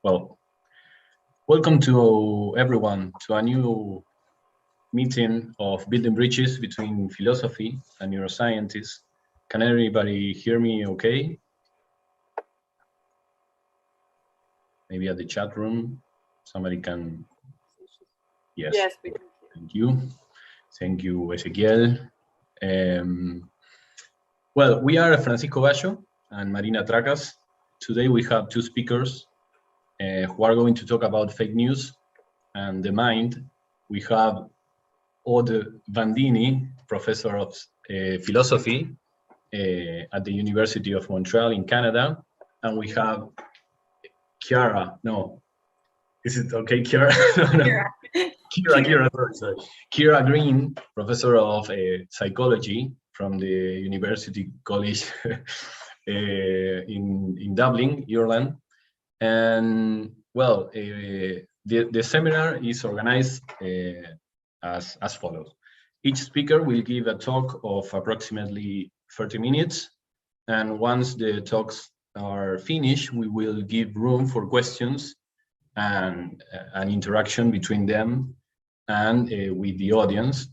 Well, welcome to everyone to a new meeting of building bridges between philosophy and neuroscientists. Can everybody hear me okay? Maybe at the chat room, somebody can. Yes, yes, we can. Thank you. Thank you, Ezequiel. Well, we are Francisco Gallo and Marina Tracas. Today we have two speakers who are going to talk about fake news and the mind. We have Aude Bandini, professor of philosophy at the University of Montreal in Canada. And we have Ciara, no, is it okay, Ciara? No. Ciara Greene, professor of psychology from the University College in Dublin, Ireland. And well, the seminar is organized as follows. Each speaker will give a talk of approximately 30 minutes. And once the talks are finished, we will give room for questions and an interaction between them and with the audience.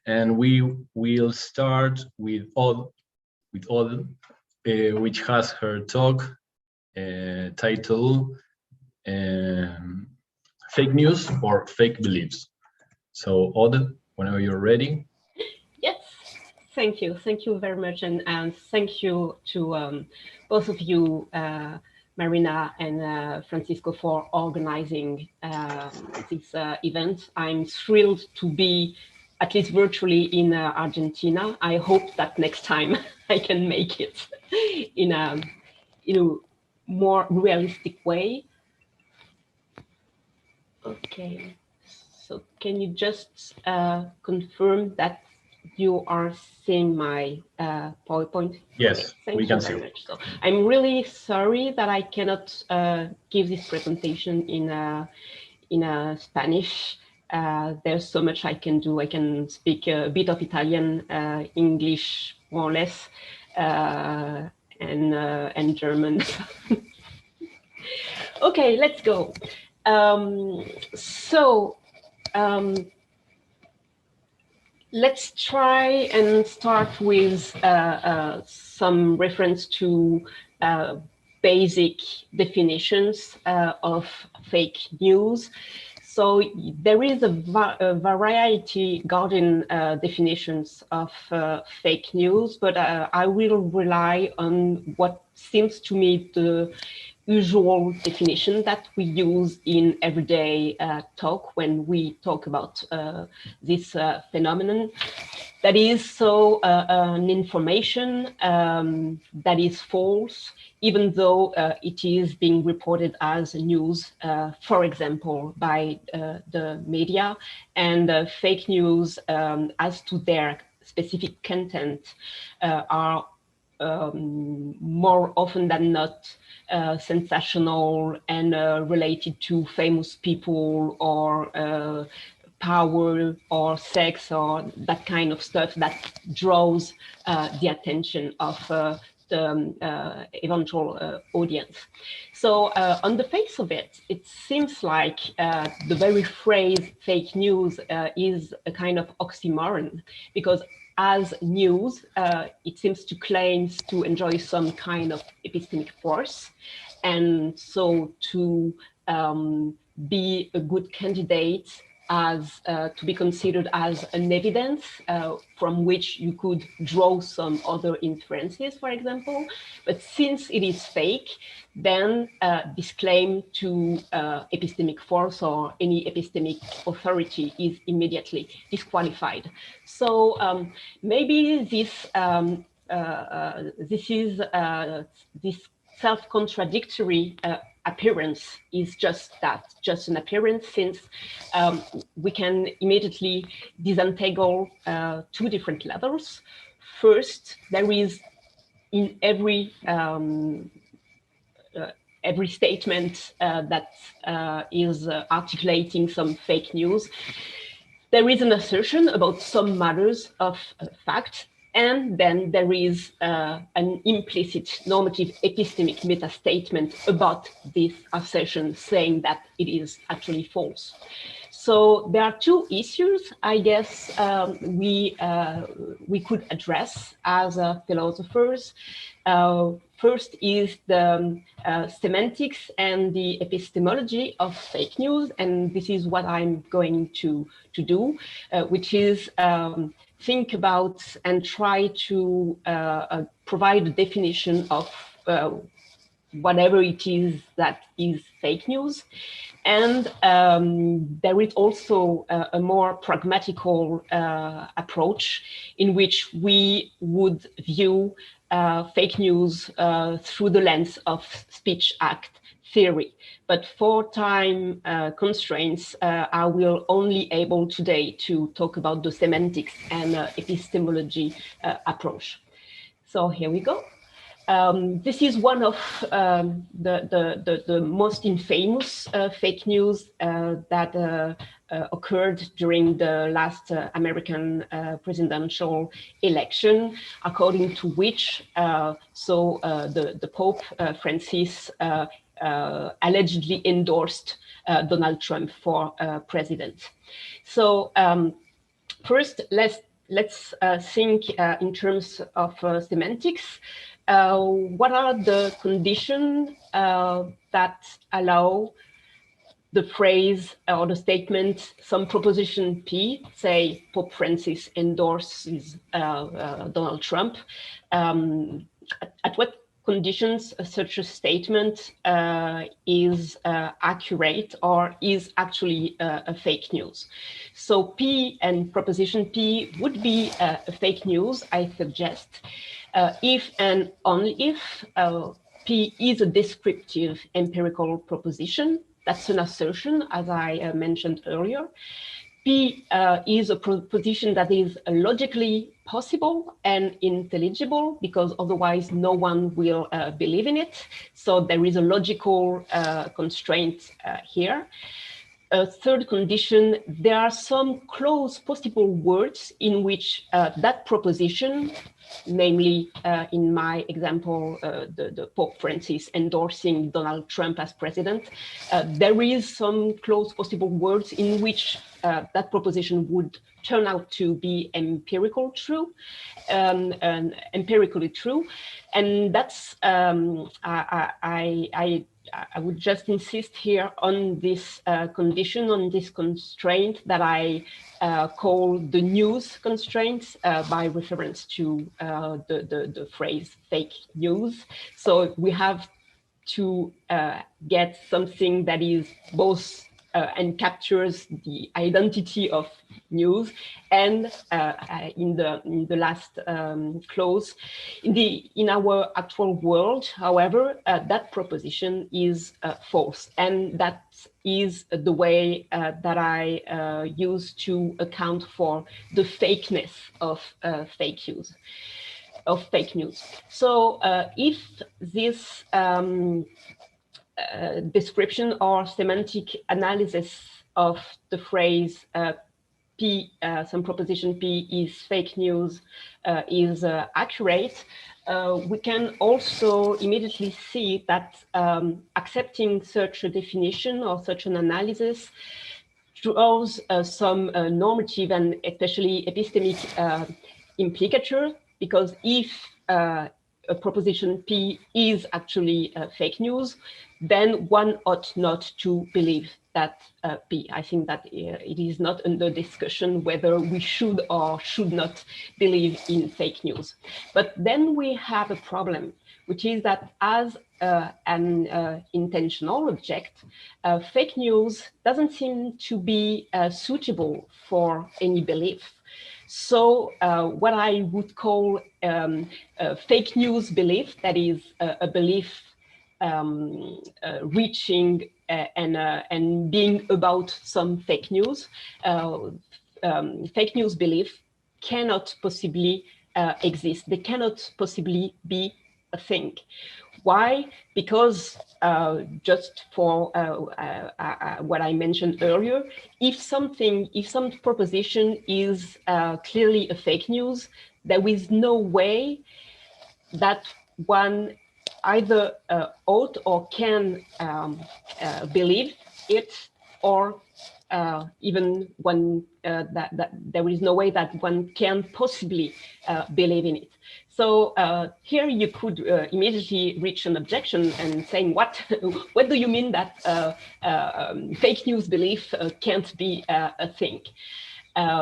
And we will start with Aude, which has her talk titled Fake News or Fake Beliefs. So Aude, whenever you're ready. Yes, thank you. Thank you very much. And thank you to both of you, Marina and Francisco, for organizing this event. I'm thrilled to be, at least virtually, in Argentina. I hope that next time I can make it in a more realistic way. Okay, so can you just confirm that you are seeing my PowerPoint? Yes, okay, we can see it. So I'm really sorry that I cannot give this presentation in Spanish. There's so much I can do. I can speak a bit of Italian, English, more or less, and German. Okay, let's go. Let's try and start with some reference to basic definitions of fake news. So there is a variety regarding definitions of fake news, but I will rely on what seems to me the usual definition that we use in everyday talk when we talk about this phenomenon. That is, so an information that is false, even though it is being reported as news, for example, by the media, and fake news as to their specific content are more often than not sensational and related to famous people or power or sex or that kind of stuff that draws the attention of the eventual audience. So on the face of it, it seems like the very phrase fake news is a kind of oxymoron, because as news, it seems to claim to enjoy some kind of epistemic force. And so to be a good candidate as to be considered as an evidence from which you could draw some other inferences, for example. But since it is fake, then this claim to epistemic force or any epistemic authority is immediately disqualified. So maybe this this self-contradictory appearance is just that, just an appearance, since we can immediately disentangle two different levels. First, there is in every statement that is articulating some fake news, there is an assertion about some matters of fact, And then there is an implicit normative epistemic meta-statement about this assertion, saying that it is actually false. So there are two issues, I guess, we could address as philosophers. First is the semantics and the epistemology of fake news, and this is what I'm going to do, which is think about and try to provide a definition of whatever it is that is fake news. And there is also a more pragmatical approach in which we would view fake news through the lens of speech act theory. But for time constraints, I will only able today to talk about the semantics and epistemology approach. So here we go. This is one of the most infamous fake news that occurred during the last American presidential election, according to which the Pope Francis allegedly endorsed Donald Trump for president. So first, let's think in terms of semantics. What are the conditions that allow the phrase or the statement, some proposition P, say Pope Francis endorses Donald Trump? At what conditions such a statement is accurate or is actually a fake news? So P and proposition P would be a fake news, I suggest, if and only if P is a descriptive empirical proposition. That's an assertion, as I mentioned earlier. P is a proposition that is logically possible and intelligible, because otherwise no one will believe in it. So there is a logical constraint here. A third condition, there are some close possible words in which that proposition, namely in my example, the Pope Francis endorsing Donald Trump as president, there is some close possible words in which that proposition would turn out to be empirically true, and that's I would just insist here on this condition, on this constraint that I call the news constraints by reference to the phrase fake news. So we have to get something that is both and captures the identity of news, and in the last clause, in our actual world, however, that proposition is false, and that is the way that I use to account for the fakeness of fake news. So if this description or semantic analysis of the phrase P, some proposition P is fake news, is accurate, we can also immediately see that accepting such a definition or such an analysis draws some normative and especially epistemic implicature, because if a proposition P is actually fake news, then one ought not to believe that P. I think that it is not under discussion whether we should or should not believe in fake news. But then we have a problem, which is that as an intentional object, fake news doesn't seem to be suitable for any belief. So what I would call a fake news belief, that is a belief reaching and being about some fake news, fake news belief cannot possibly exist. They cannot possibly be a thing. Why? Because just for what I mentioned earlier, if some proposition is clearly a fake news, there is no way that one either ought or can believe it, or even one that there is no way that one can possibly believe in it. So here you could immediately reach an objection and saying, what do you mean that fake news belief can't be a thing?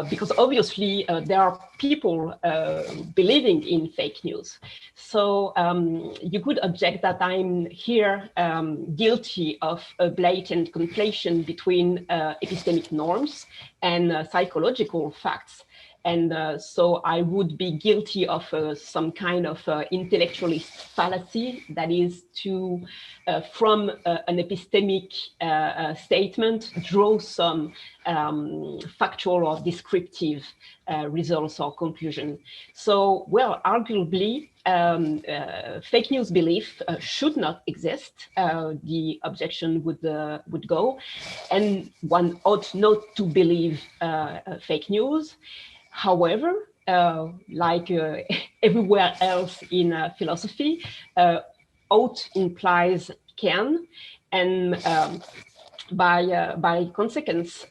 Because obviously there are people believing in fake news. So you could object that I'm here guilty of a blatant conflation between epistemic norms and psychological facts. And so I would be guilty of some kind of intellectualist fallacy, that is to, from an epistemic statement, draw some factual or descriptive results or conclusion. So, well, arguably, fake news belief should not exist. The objection would go, and one ought not to believe fake news. However, like everywhere else in philosophy, ought implies can, and by consequence,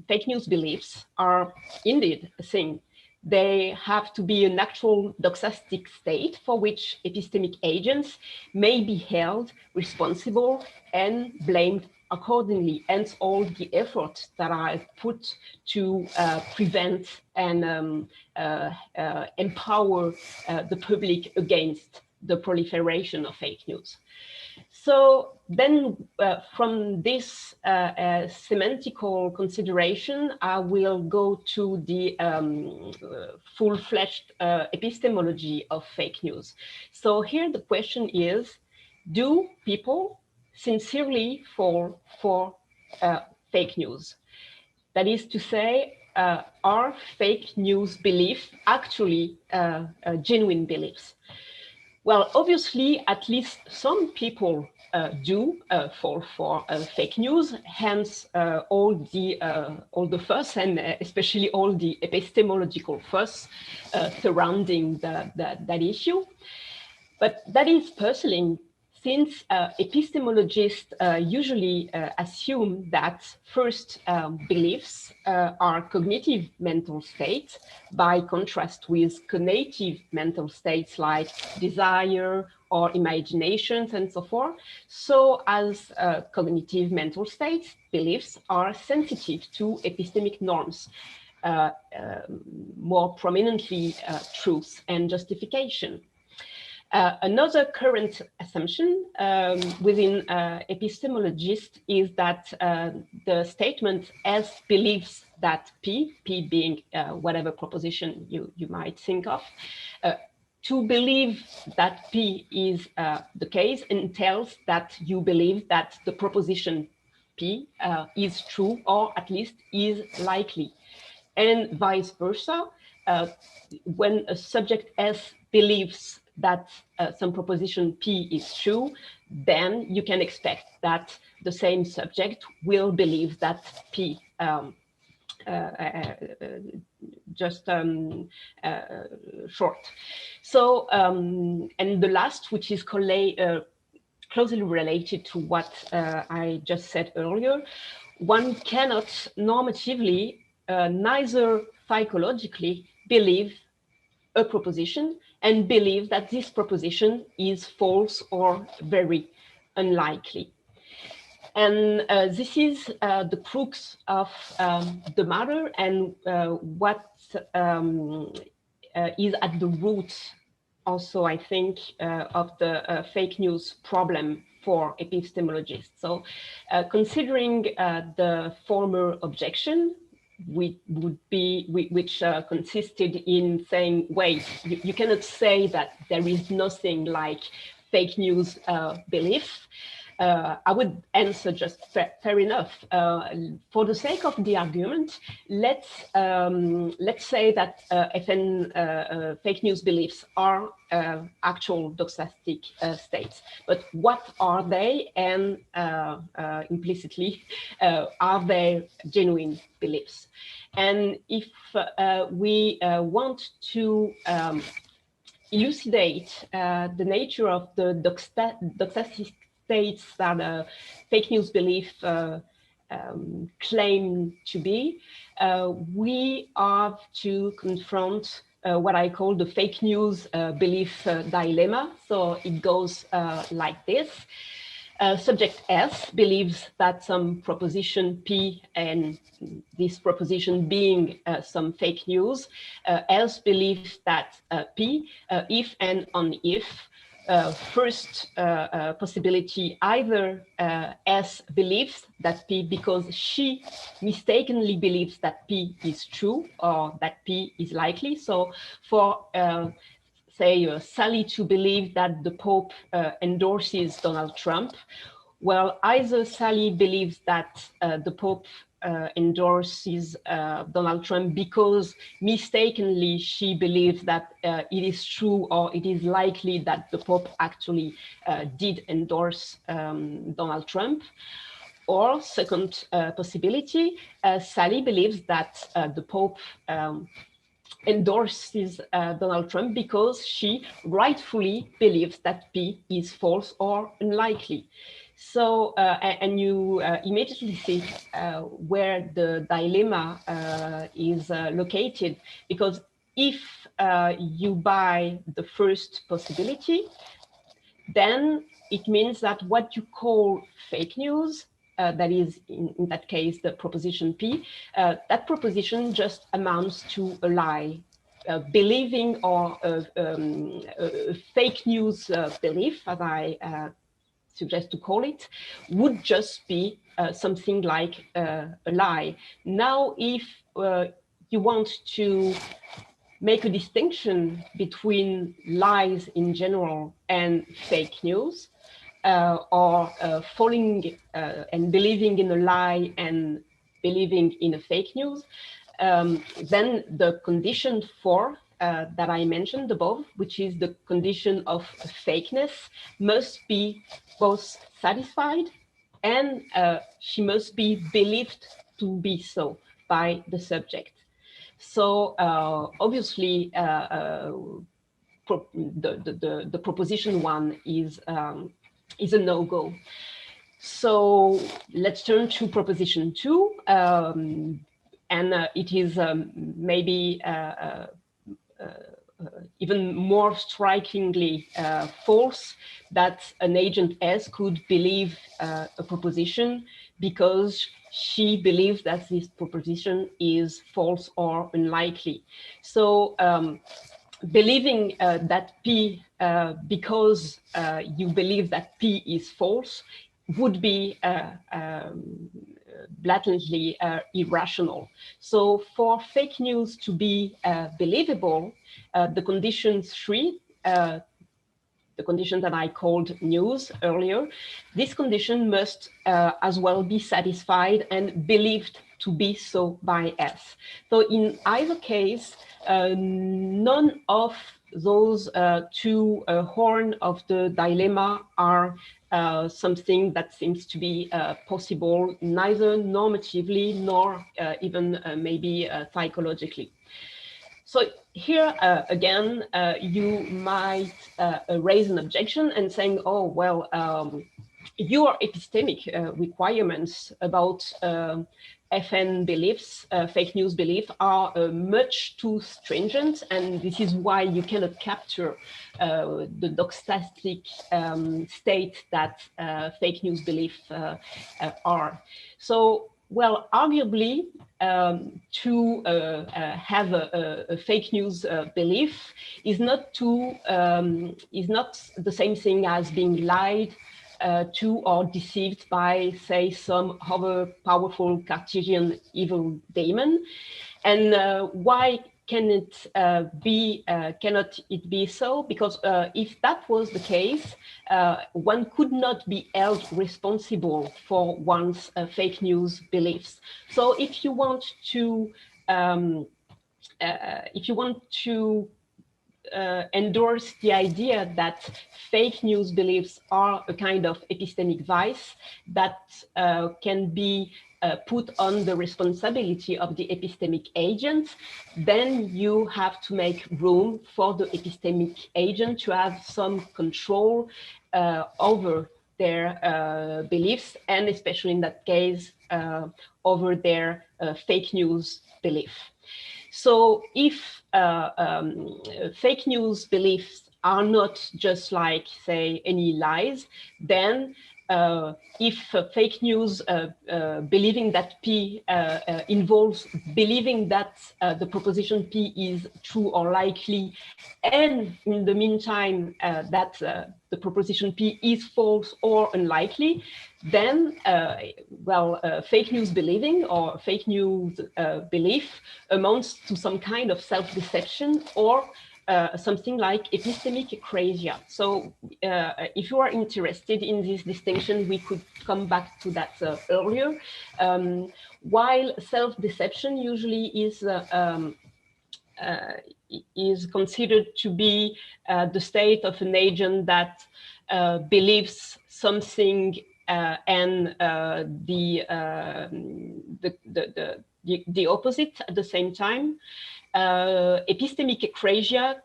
fake news beliefs are indeed a thing. They have to be an actual doxastic state for which epistemic agents may be held responsible and blamed accordingly, and all the efforts that are put to prevent and empower the public against the proliferation of fake news. So then from this semantical consideration, I will go to the full-fledged epistemology of fake news. So here the question is, do people sincerely fall for fake news? That is to say, are fake news beliefs actually genuine beliefs? Well, obviously, at least some people do fall for fake news. Hence, all the fuss, and especially all the epistemological fuss surrounding that issue. But that is puzzling, since epistemologists usually assume that first, beliefs are cognitive mental states, by contrast with cognitive mental states like desire or imaginations and so forth. So as cognitive mental states, beliefs are sensitive to epistemic norms, more prominently truth and justification. Another current assumption within epistemologists is that the statement "as believes that P being whatever proposition you might think of, to believe that P is the case entails that you believe that the proposition P is true, or at least is likely. And vice versa, when a subject S believes that some proposition P is true, then you can expect that the same subject will believe that P short. So, and the last, which is closely related to what I just said earlier, one cannot normatively, neither psychologically, believe a proposition and believe that this proposition is false or very unlikely. And this is the crux of the matter, and what is at the root also, I think, of the fake news problem for epistemologists. So considering the former objection, which consisted in saying, wait, you cannot say that there is nothing like fake news belief. I would answer just fair enough. For the sake of the argument, let's say that fake news beliefs are actual doxastic states. But what are they, and implicitly, are they genuine beliefs? And if we want to elucidate the nature of the doxastic states that fake news belief claim to be, we have to confront what I call the fake news belief dilemma. So it goes like this. Subject S believes that some proposition P, and this proposition being some fake news, S believes that P, if and only if, first possibility, either S believes that P because she mistakenly believes that P is true or that P is likely. So for say Sally to believe that the Pope endorses Donald Trump, well, either Sally believes that the Pope endorses Donald Trump because mistakenly she believes that it is true or it is likely that the Pope actually did endorse Donald Trump. Or second possibility, Sally believes that the Pope endorses Donald Trump because she rightfully believes that P is false or unlikely. So, and you immediately see where the dilemma is located, because if you buy the first possibility, then it means that what you call fake news, that is in that case the proposition P, that proposition just amounts to a lie. Believing or a fake news belief, as I suggest to call it, would just be something like a lie. Now, if you want to make a distinction between lies in general and fake news, or falling and believing in a lie and believing in a fake news, then the condition for that I mentioned above, which is the condition of fakeness, must be both satisfied and she must be believed to be so by the subject. So obviously, the proposition one is a no-go. So let's turn to proposition two, and it is maybe even more strikingly false that an agent S could believe a proposition because she believes that this proposition is false or unlikely. So believing that P because you believe that P is false would be blatantly irrational. So for fake news to be believable, the condition three, the condition that I called news earlier, this condition must as well be satisfied and believed to be so by S. So in either case, none of those two horns of the dilemma are something that seems to be possible, neither normatively nor even maybe psychologically. So here again, you might raise an objection and saying, oh, well, your epistemic requirements about FN beliefs, fake news belief, are much too stringent, and this is why you cannot capture the doxastic state that fake news belief are. So, well, arguably, to have a fake news belief is not the same thing as being lied to or deceived by, say, some other powerful Cartesian evil daemon. And why cannot it be so? Because if that was the case, one could not be held responsible for one's fake news beliefs. So if you want to endorse the idea that fake news beliefs are a kind of epistemic vice that can be put on the responsibility of the epistemic agent, then you have to make room for the epistemic agent to have some control over their beliefs, and especially in that case, over their fake news belief. So if fake news beliefs are not just like, say, any lies, then if fake news believing that P involves believing that the proposition P is true or likely, and in the meantime that the proposition P is false or unlikely, then, fake news believing or fake news belief amounts to some kind of self-deception or something like epistemic acrasia. So if you are interested in this distinction, we could come back to that earlier. While self-deception usually is considered to be the state of an agent that believes something and the opposite at the same time. Epistemic acrasia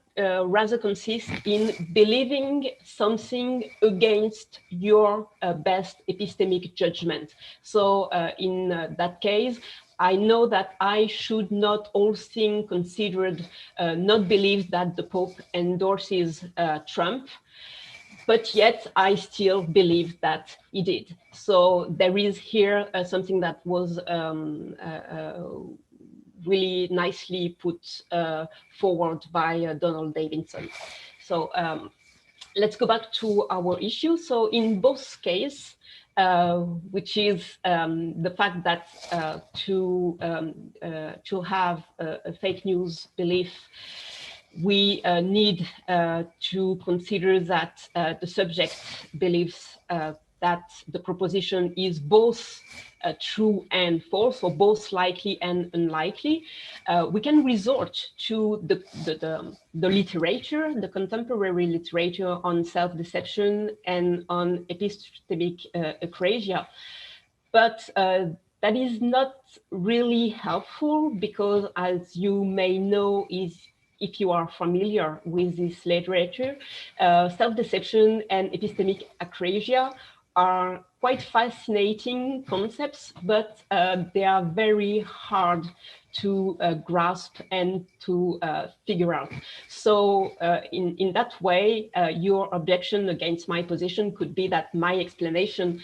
rather consists in believing something against your best epistemic judgment. So in that case, I know that I should not, all things considered, not believe that the Pope endorses Trump, but yet I still believe that he did. So there is here something that was really nicely put forward by Donald Davidson. So let's go back to our issue. So in both cases, which is the fact that to have a fake news belief, we need to consider that the subject believes that the proposition is both true and false, or both likely and unlikely. We can resort to the literature, the contemporary literature on self-deception and on epistemic acrasia. But that is not really helpful because, as you may know, if you are familiar with this literature, self-deception and epistemic acrasia are quite fascinating concepts, but they are very hard to grasp and to figure out. So in that way, your objection against my position could be that my explanation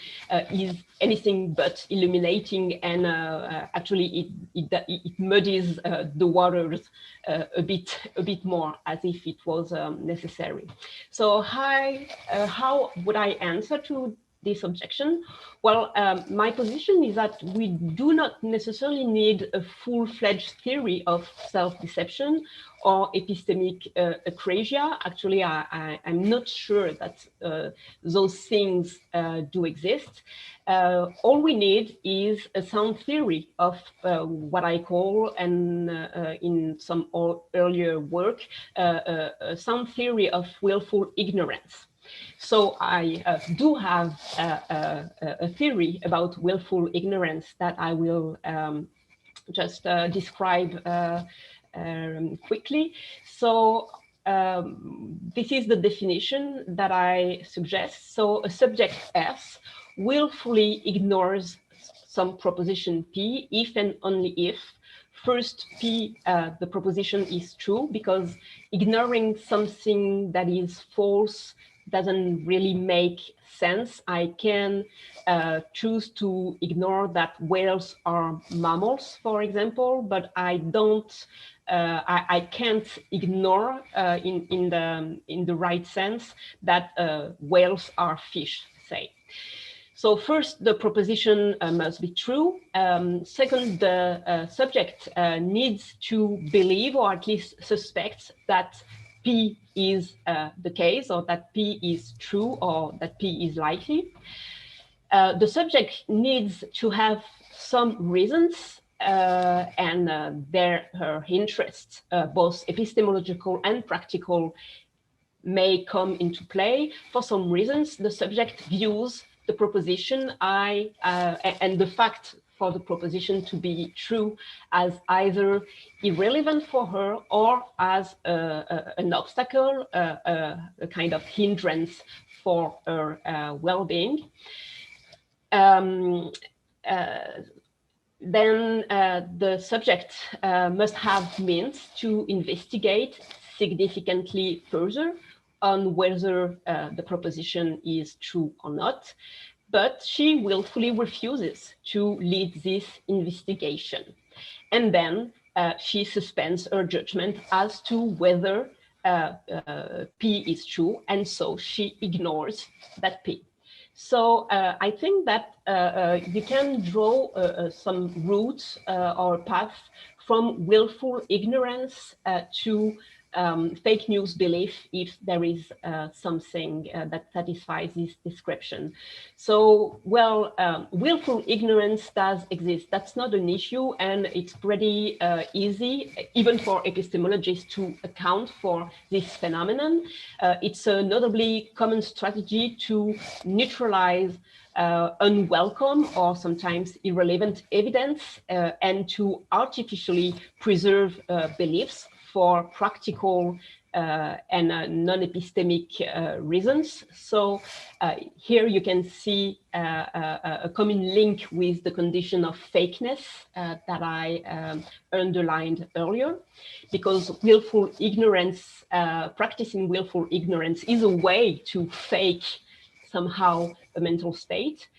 is anything but illuminating, and actually it muddies the waters a bit more, as if it was necessary. So how would I answer to this objection? Well, my position is that we do not necessarily need a full-fledged theory of self-deception or epistemic acrasia. Actually, I'm not sure that those things do exist. All we need is a sound theory of what I call, and in some earlier work, a sound theory of willful ignorance. So I do have a theory about willful ignorance that I will just describe quickly. So this is the definition that I suggest. So a subject S willfully ignores some proposition P if and only if first P, the proposition is true, because ignoring something that is false doesn't really make sense. I can choose to ignore that whales are mammals, for example, but I don't. I can't ignore in the right sense that whales are fish, say. So first, the proposition must be true. Second, the subject needs to believe or at least suspect that P is the case, or that P is true, or that P is likely. The subject needs to have some reasons and her interests, both epistemological and practical, may come into play. For some reasons, the subject views the proposition and the fact for the proposition to be true as either irrelevant for her or as an obstacle, a kind of hindrance for her well-being. Then the subject must have means to investigate significantly further on whether the proposition is true or not, but she willfully refuses to lead this investigation. And then she suspends her judgment as to whether P is true, and so she ignores that P. So I think that you can draw some routes or path from willful ignorance to fake news belief, if there is something that satisfies this description. So, well, willful ignorance does exist. That's not an issue, and it's pretty easy, even for epistemologists, to account for this phenomenon. It's a notably common strategy to neutralize unwelcome or sometimes irrelevant evidence and to artificially preserve beliefs for practical and non-epistemic reasons. So here you can see a common link with the condition of fakeness that I underlined earlier, because willful ignorance, practicing willful ignorance is a way to fake somehow a mental state.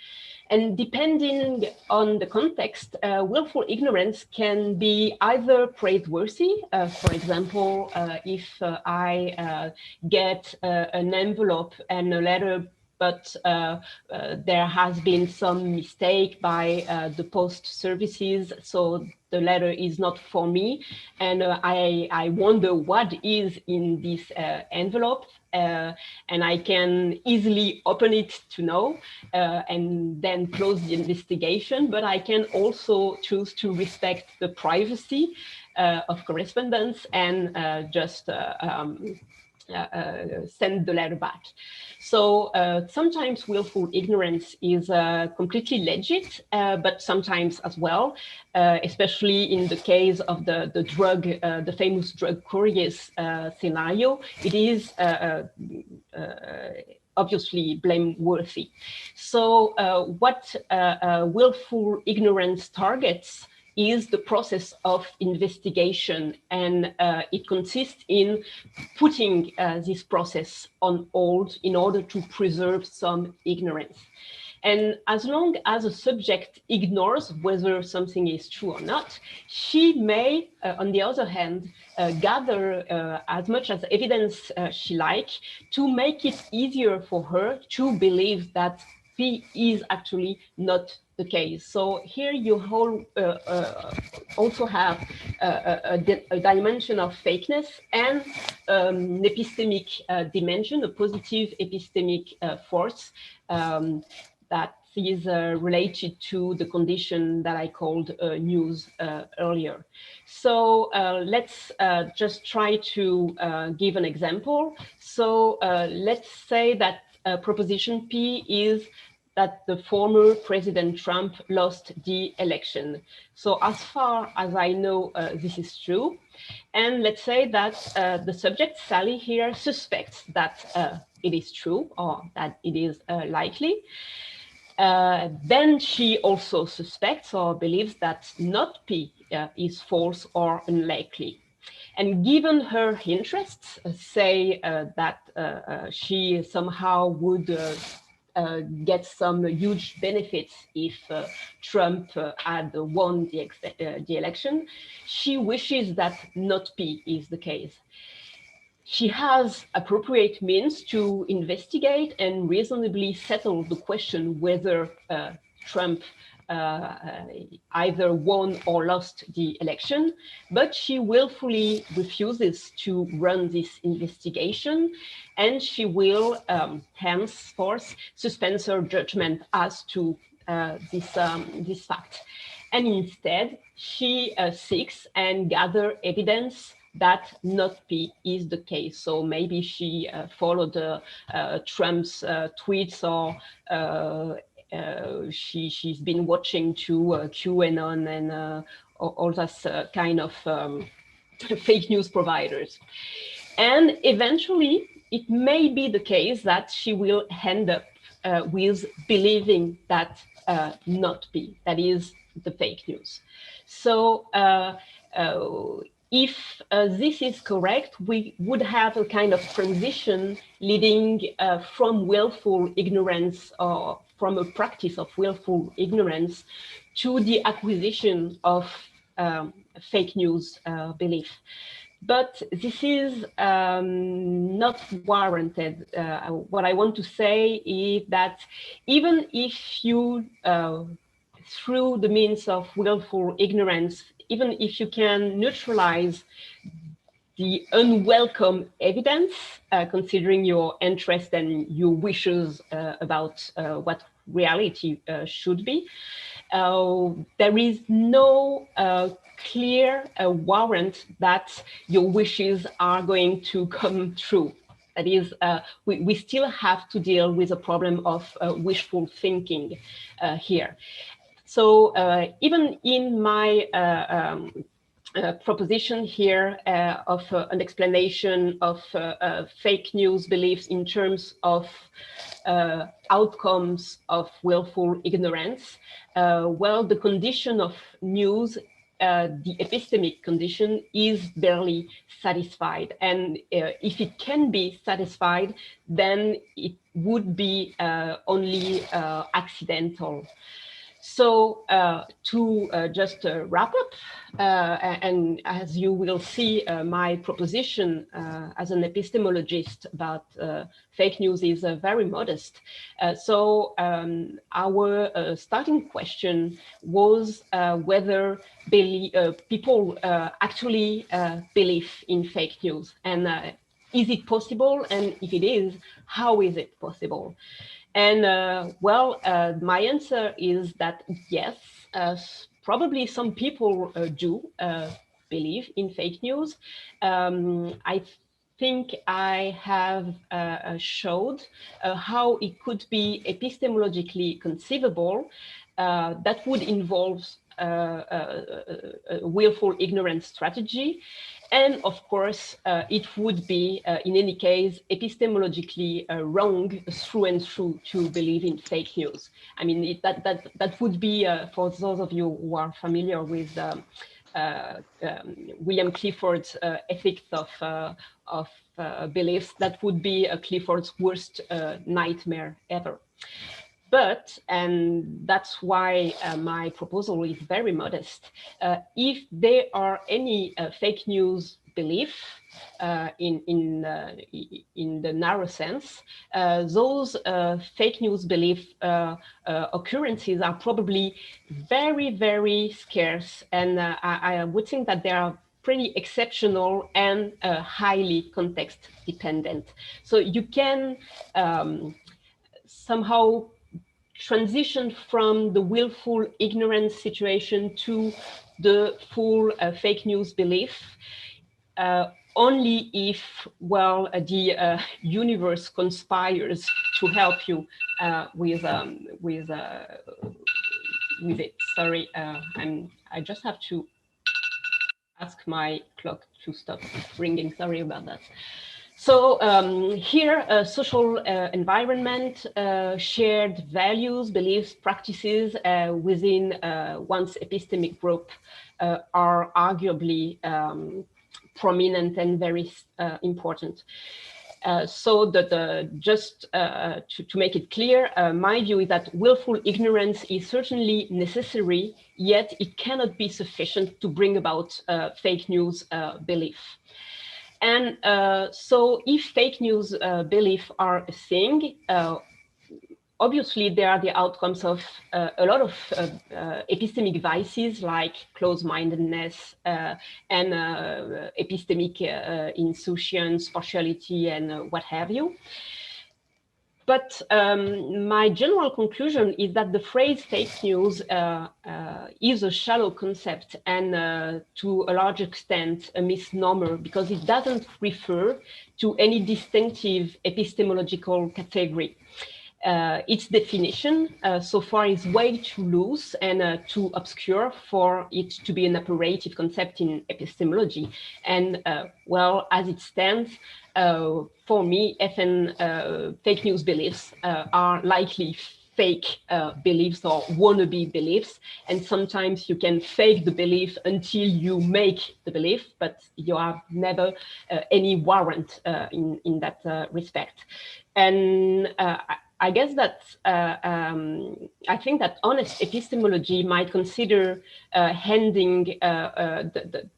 And depending on the context, willful ignorance can be either praiseworthy. For example, if I get an envelope and a letter, but there has been some mistake by the post services, so the letter is not for me, and I wonder what is in this envelope. And I can easily open it to know and then close the investigation, but I can also choose to respect the privacy of correspondence and just send the letter back. So sometimes willful ignorance is completely legit, but sometimes as well, especially in the case of the drug, the famous drug couriers scenario, it is obviously blameworthy. So what willful ignorance targets is the process of investigation, and it consists in putting this process on hold in order to preserve some ignorance. And as long as a subject ignores whether something is true or not, she may, on the other hand, gather as much as evidence she likes to make it easier for her to believe that P is actually not the case. So here you also have a dimension of fakeness and an epistemic dimension, a positive epistemic force that is related to the condition that I called news earlier. So let's just try to give an example. So let's say that proposition P is that the former President Trump lost the election. So as far as I know, this is true. And let's say that the subject, Sally, here suspects that it is true or that it is likely. Then she also suspects or believes that not P is false or unlikely. And given her interests, say that she somehow would get some huge benefits if Trump had won the election, she wishes that not P is the case. she has appropriate means to investigate and reasonably settle the question whether Trump either won or lost the election, but she willfully refuses to run this investigation, and she will henceforth suspend her judgment as to this fact. And instead, she seeks and gathers evidence that not be is the case. So maybe she followed Trump's tweets, or she's been watching to QAnon and all that kind of fake news providers. And eventually, it may be the case that she will end up with believing that not be, that is the fake news. So if this is correct, we would have a kind of transition leading from willful ignorance, or from a practice of willful ignorance, to the acquisition of fake news belief. But this is not warranted. What I want to say is that even if you, through the means of willful ignorance, even if you can neutralize the unwelcome evidence, considering your interest and your wishes about what reality should be, there is no clear warrant that your wishes are going to come true. That is, we still have to deal with a problem of wishful thinking here. So even in my proposition here of an explanation of fake news beliefs in terms of outcomes of willful ignorance, well, the condition of news, the epistemic condition, is barely satisfied. And if it can be satisfied, then it would be only accidental. So to just wrap up, and as you will see, my proposition as an epistemologist about fake news is very modest. So our starting question was whether people actually believe in fake news, and is it possible? And if it is, how is it possible? And well, my answer is that yes, probably some people do believe in fake news. I think I have showed how it could be epistemologically conceivable. That would involve a willful ignorance strategy. And of course, it would be, in any case, epistemologically wrong through and through to believe in fake news. I mean, that would be, for those of you who are familiar with William Clifford's ethics of beliefs, that would be Clifford's worst nightmare ever. But, and that's why my proposal is very modest, if there are any fake news belief in the narrow sense, those fake news belief occurrences are probably very, very scarce. And I would think that they are pretty exceptional and highly context dependent. So you can somehow transition from the willful ignorance situation to the full fake news belief only if, well, the universe conspires to help you with it. Sorry, I just have to ask my clock to stop ringing. Sorry about that. So here, social environment, shared values, beliefs, practices within one's epistemic group are arguably prominent and very important. So that just to make it clear, my view is that willful ignorance is certainly necessary, yet it cannot be sufficient to bring about fake news belief. And so if fake news beliefs are a thing, obviously, there are the outcomes of a lot of epistemic vices like close-mindedness and epistemic insouciance, partiality, and what have you. But my general conclusion is that the phrase fake news is a shallow concept and to a large extent a misnomer, because it doesn't refer to any distinctive epistemological category. Its definition so far is way too loose and too obscure for it to be an operative concept in epistemology. And well, as it stands, for me, fake news beliefs are likely fake beliefs or wannabe beliefs. And sometimes you can fake the belief until you make the belief, but you have never any warrant in that respect. And I guess that I think that honest epistemology might consider handing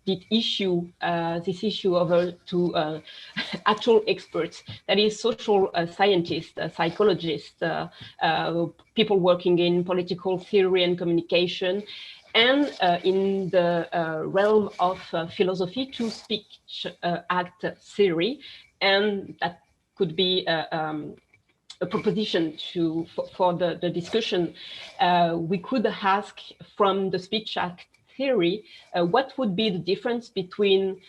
this issue over to actual experts, that is, social scientists, psychologists, people working in political theory and communication, and in the realm of philosophy, to speech act theory, and that could be a proposition for the discussion. We could ask from the speech act theory, what would be the difference between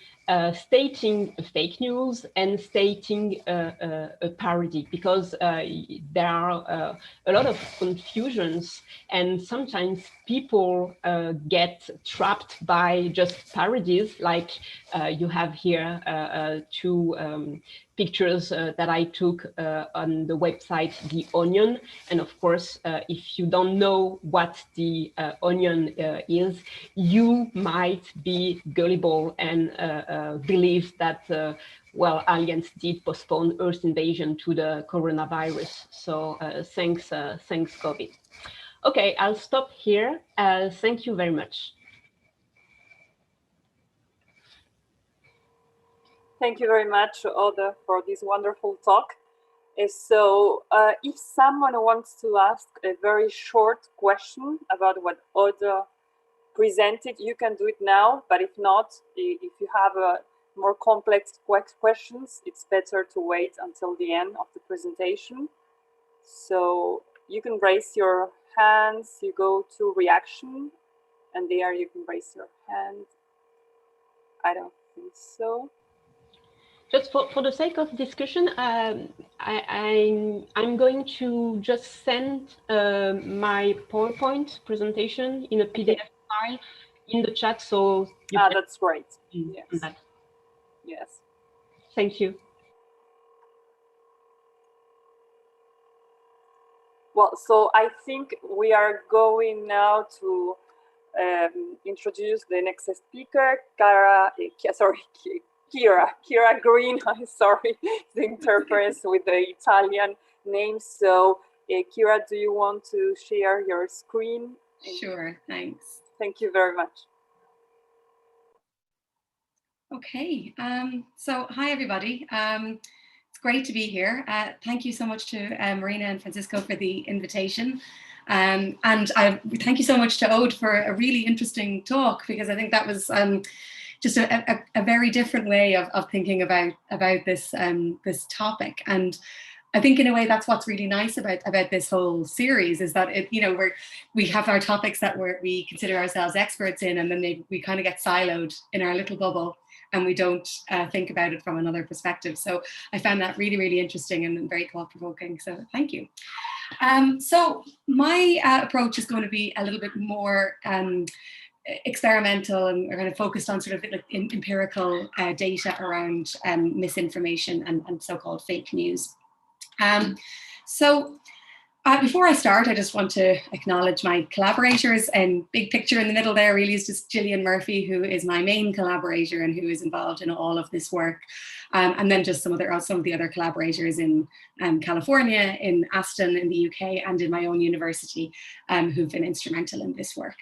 stating fake news and stating a parody? Because there are a lot of confusions, and sometimes people get trapped by just parodies, like you have here two pictures that I took on the website The Onion. And of course, if you don't know what The Onion is, you might be gullible and believe that, well, aliens did postpone Earth's invasion to the coronavirus. So thanks COVID. Okay, I'll stop here. Thank you very much. Thank you very much, Aude, for this wonderful talk. So if someone wants to ask a very short question about what Aude presented, you can do it now. But if not, if you have more complex questions, it's better to wait until the end of the presentation. So you can raise your hands, you go to reaction, and there you can raise your hand. I don't think so. Just for the sake of discussion, I'm going to just send my PowerPoint presentation in a PDF file in the chat, so you can... That's great. Yes. That. Yes. Thank you. Well, so I think we are going now to introduce the next speaker, Ciara Greene. I'm sorry, the interference with the Italian name. So, Ciara, do you want to share your screen? Sure, thanks. Thank you very much. Okay, so hi everybody. It's great to be here. Thank you so much to Marina and Francisco for the invitation. And I thank you so much to Aude for a really interesting talk, because I think that was just a very different way of thinking about this this topic. And I think in a way that's what's really nice about this whole series, is that we have our topics that we consider ourselves experts in, and then we kind of get siloed in our little bubble, and we don't think about it from another perspective. So I found that really, really interesting and very thought-provoking. So thank you. So my approach is going to be a little bit more experimental, and kind of focused on sort of like empirical data around misinformation and so-called fake news. Before I start, I just want to acknowledge my collaborators, and big picture in the middle there really is just Gillian Murphy, who is my main collaborator and who is involved in all of this work. And then just some of the other collaborators in California, in Aston in the UK, and in my own university, who've been instrumental in this work.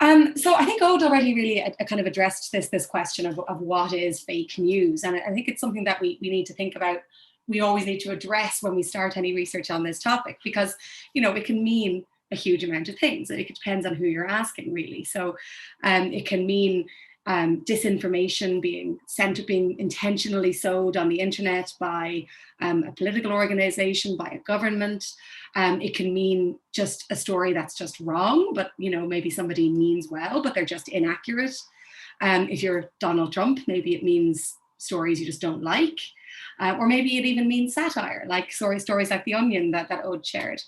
So I think Aude already really kind of addressed this question of what is fake news. And I think it's something that we need to think about. We always need to address when we start any research on this topic, because, you know, it can mean a huge amount of things. It depends on who you're asking, really. So it can mean disinformation being intentionally sowed on the internet by a political organization, by a government. It can mean just a story that's just wrong, but, you know, maybe somebody means well, but they're just inaccurate. If you're Donald Trump, maybe it means stories you just don't like. Or maybe it even means satire, like stories like The Onion that Aude shared.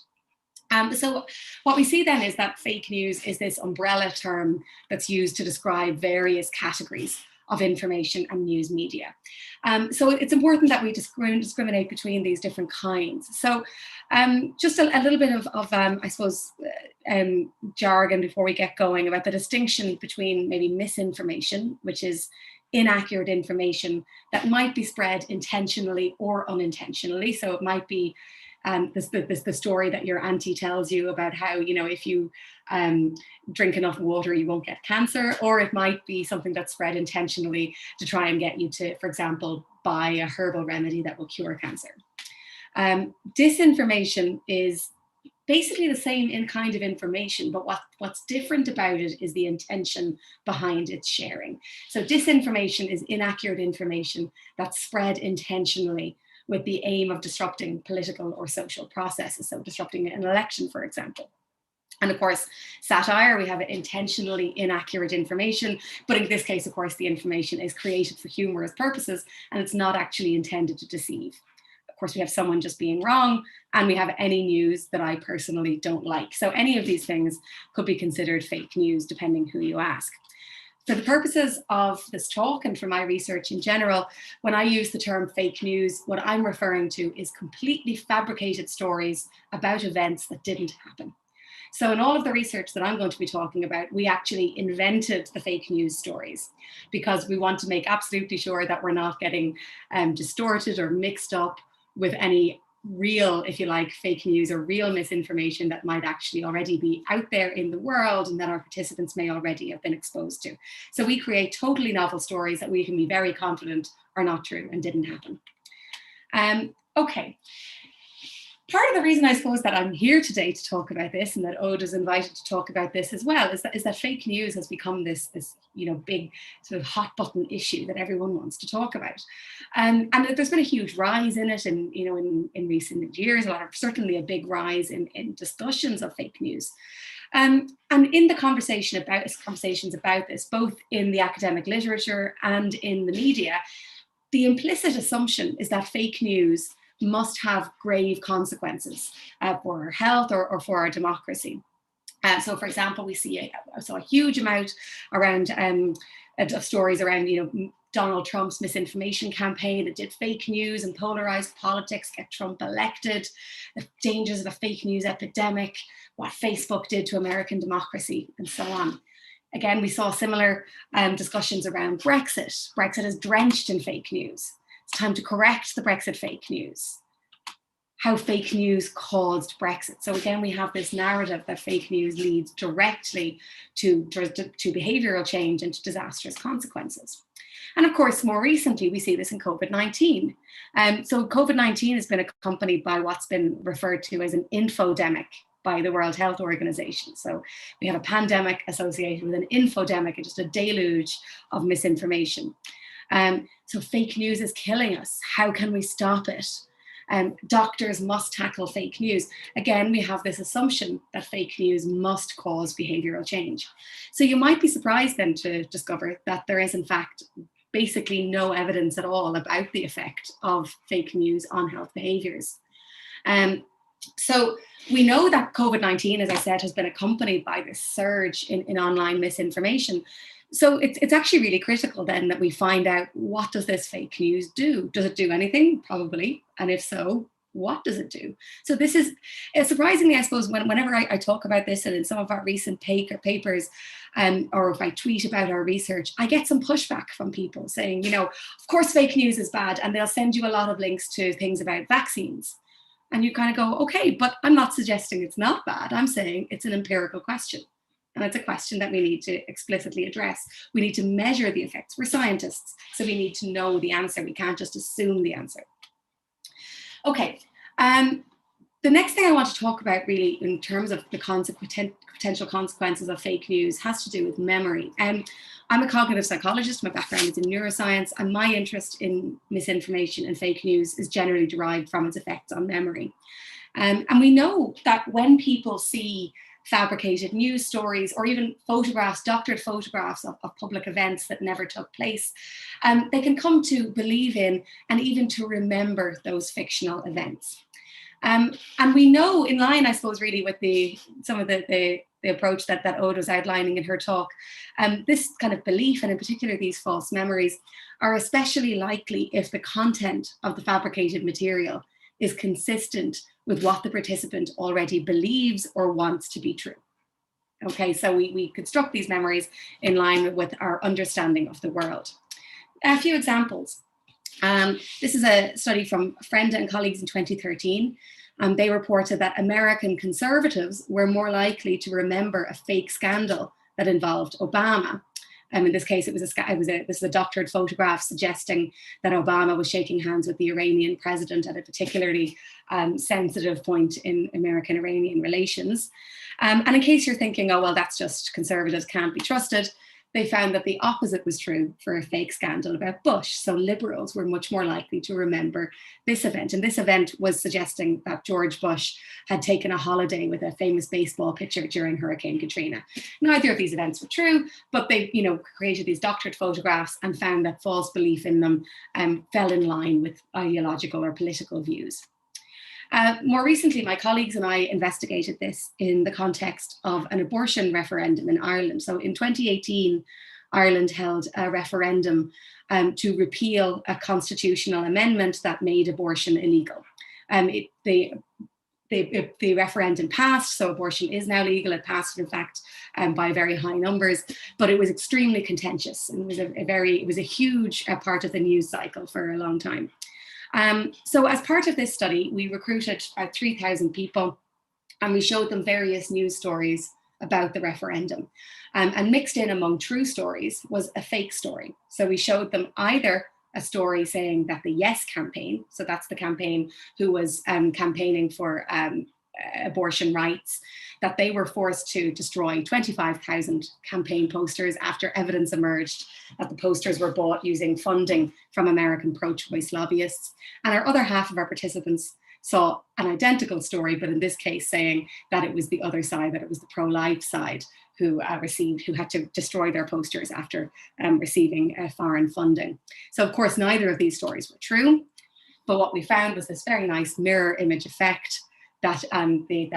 So what we see then is that fake news is this umbrella term that's used to describe various categories of information and news media. So it's important that we discriminate between these different kinds. So just a little bit of I suppose, jargon before we get going about the distinction between maybe misinformation, which is inaccurate information that might be spread intentionally or unintentionally. So it might be the story that your auntie tells you about how, you know, if you drink enough water, you won't get cancer, or it might be something that's spread intentionally to try and get you to, for example, buy a herbal remedy that will cure cancer. Disinformation is basically the same in kind of information, but what's different about it is the intention behind its sharing. So disinformation is inaccurate information that's spread intentionally with the aim of disrupting political or social processes, so disrupting an election, for example. And of course, satire, we have intentionally inaccurate information, but in this case, of course, the information is created for humorous purposes, and it's not actually intended to deceive. Of course, we have someone just being wrong, and we have any news that I personally don't like. So any of these things could be considered fake news, depending who you ask. For the purposes of this talk and for my research in general, when I use the term fake news, what I'm referring to is completely fabricated stories about events that didn't happen. So in all of the research that I'm going to be talking about, we actually invented the fake news stories because we want to make absolutely sure that we're not getting distorted or mixed up with any real, if you like, fake news or real misinformation that might actually already be out there in the world and that our participants may already have been exposed to. So we create totally novel stories that we can be very confident are not true and didn't happen. Okay. Part of the reason I suppose that I'm here today to talk about this, and that Aude is invited to talk about this as well, is that fake news has become this big sort of hot button issue that everyone wants to talk about, and there's been a huge rise in it, and in recent years, certainly a big rise in discussions of fake news, and in the conversations about this, both in the academic literature and in the media, the implicit assumption is that fake news must have grave consequences for our health or for our democracy. So, for example, we see a huge amount around of stories around, Donald Trump's misinformation campaign that did fake news and polarized politics, get Trump elected, the dangers of a fake news epidemic, what Facebook did to American democracy, and so on. Again, we saw similar discussions around Brexit. Brexit is drenched in fake news. It's time to correct the Brexit fake news. How fake news caused Brexit. So again, we have this narrative that fake news leads directly to behavioral change and to disastrous consequences. And of course, more recently, we see this in COVID-19. So COVID-19 has been accompanied by what's been referred to as an infodemic by the World Health Organization. So we have a pandemic associated with an infodemic, just a deluge of misinformation. So fake news is killing us. How can we stop it? Doctors must tackle fake news. Again, we have this assumption that fake news must cause behavioral change. So you might be surprised then to discover that there is in fact basically no evidence at all about the effect of fake news on health behaviors. So we know that COVID-19, as I said, has been accompanied by this surge in online misinformation. So it's actually really critical then that we find out, what does this fake news do? Does it do anything? Probably. And if so, what does it do? So this is, surprisingly, I suppose, whenever I talk about this and in some of our recent papers, or if I tweet about our research, I get some pushback from people saying, of course fake news is bad, and they'll send you a lot of links to things about vaccines. And you kind of go, okay, but I'm not suggesting it's not bad. I'm saying it's an empirical question. And it's a question that we need to explicitly address. We need to measure the effects. We're scientists, so we need to know the answer. We can't just assume the answer. Okay, the next thing I want to talk about really in terms of the potential consequences of fake news has to do with memory. I'm a cognitive psychologist, my background is in neuroscience, and my interest in misinformation and fake news is generally derived from its effects on memory. And we know that when people see fabricated news stories or even photographs, doctored photographs of public events that never took place, they can come to believe in and even to remember those fictional events. And we know, in line, I suppose, really with some of the approach that Aude was outlining in her talk, this kind of belief, and in particular these false memories, are especially likely if the content of the fabricated material is consistent with what the participant already believes or wants to be true. Okay, so we construct these memories in line with our understanding of the world. A few examples. This is a study from Friend and colleagues in 2013. They reported that American conservatives were more likely to remember a fake scandal that involved Obama. In this case, this is a doctored photograph suggesting that Obama was shaking hands with the Iranian president at a particularly sensitive point in American-Iranian relations. And in case you're thinking, oh, well, that's just conservatives can't be trusted, they found that the opposite was true for a fake scandal about Bush. So liberals were much more likely to remember this event. And this event was suggesting that George Bush had taken a holiday with a famous baseball pitcher during Hurricane Katrina. Neither of these events were true, but they created these doctored photographs and found that false belief in them fell in line with ideological or political views. More recently, my colleagues and I investigated this in the context of an abortion referendum in Ireland. So in 2018, Ireland held a referendum to repeal a constitutional amendment that made abortion illegal. The referendum passed, so abortion is now legal. It passed, in fact, by very high numbers, but it was extremely contentious, and it was a huge part of the news cycle for a long time. So as part of this study, we recruited about 3,000 people, and we showed them various news stories about the referendum. And mixed in among true stories was a fake story. So we showed them either a story saying that the Yes campaign, so that's the campaign who was campaigning for abortion rights, that they were forced to destroy 25,000 campaign posters after evidence emerged that the posters were bought using funding from American pro-choice lobbyists. And our other half of our participants saw an identical story, but in this case saying that it was the other side, that it was the pro-life side who had to destroy their posters after receiving foreign funding. So of course, neither of these stories were true, but what we found was this very nice mirror image effect that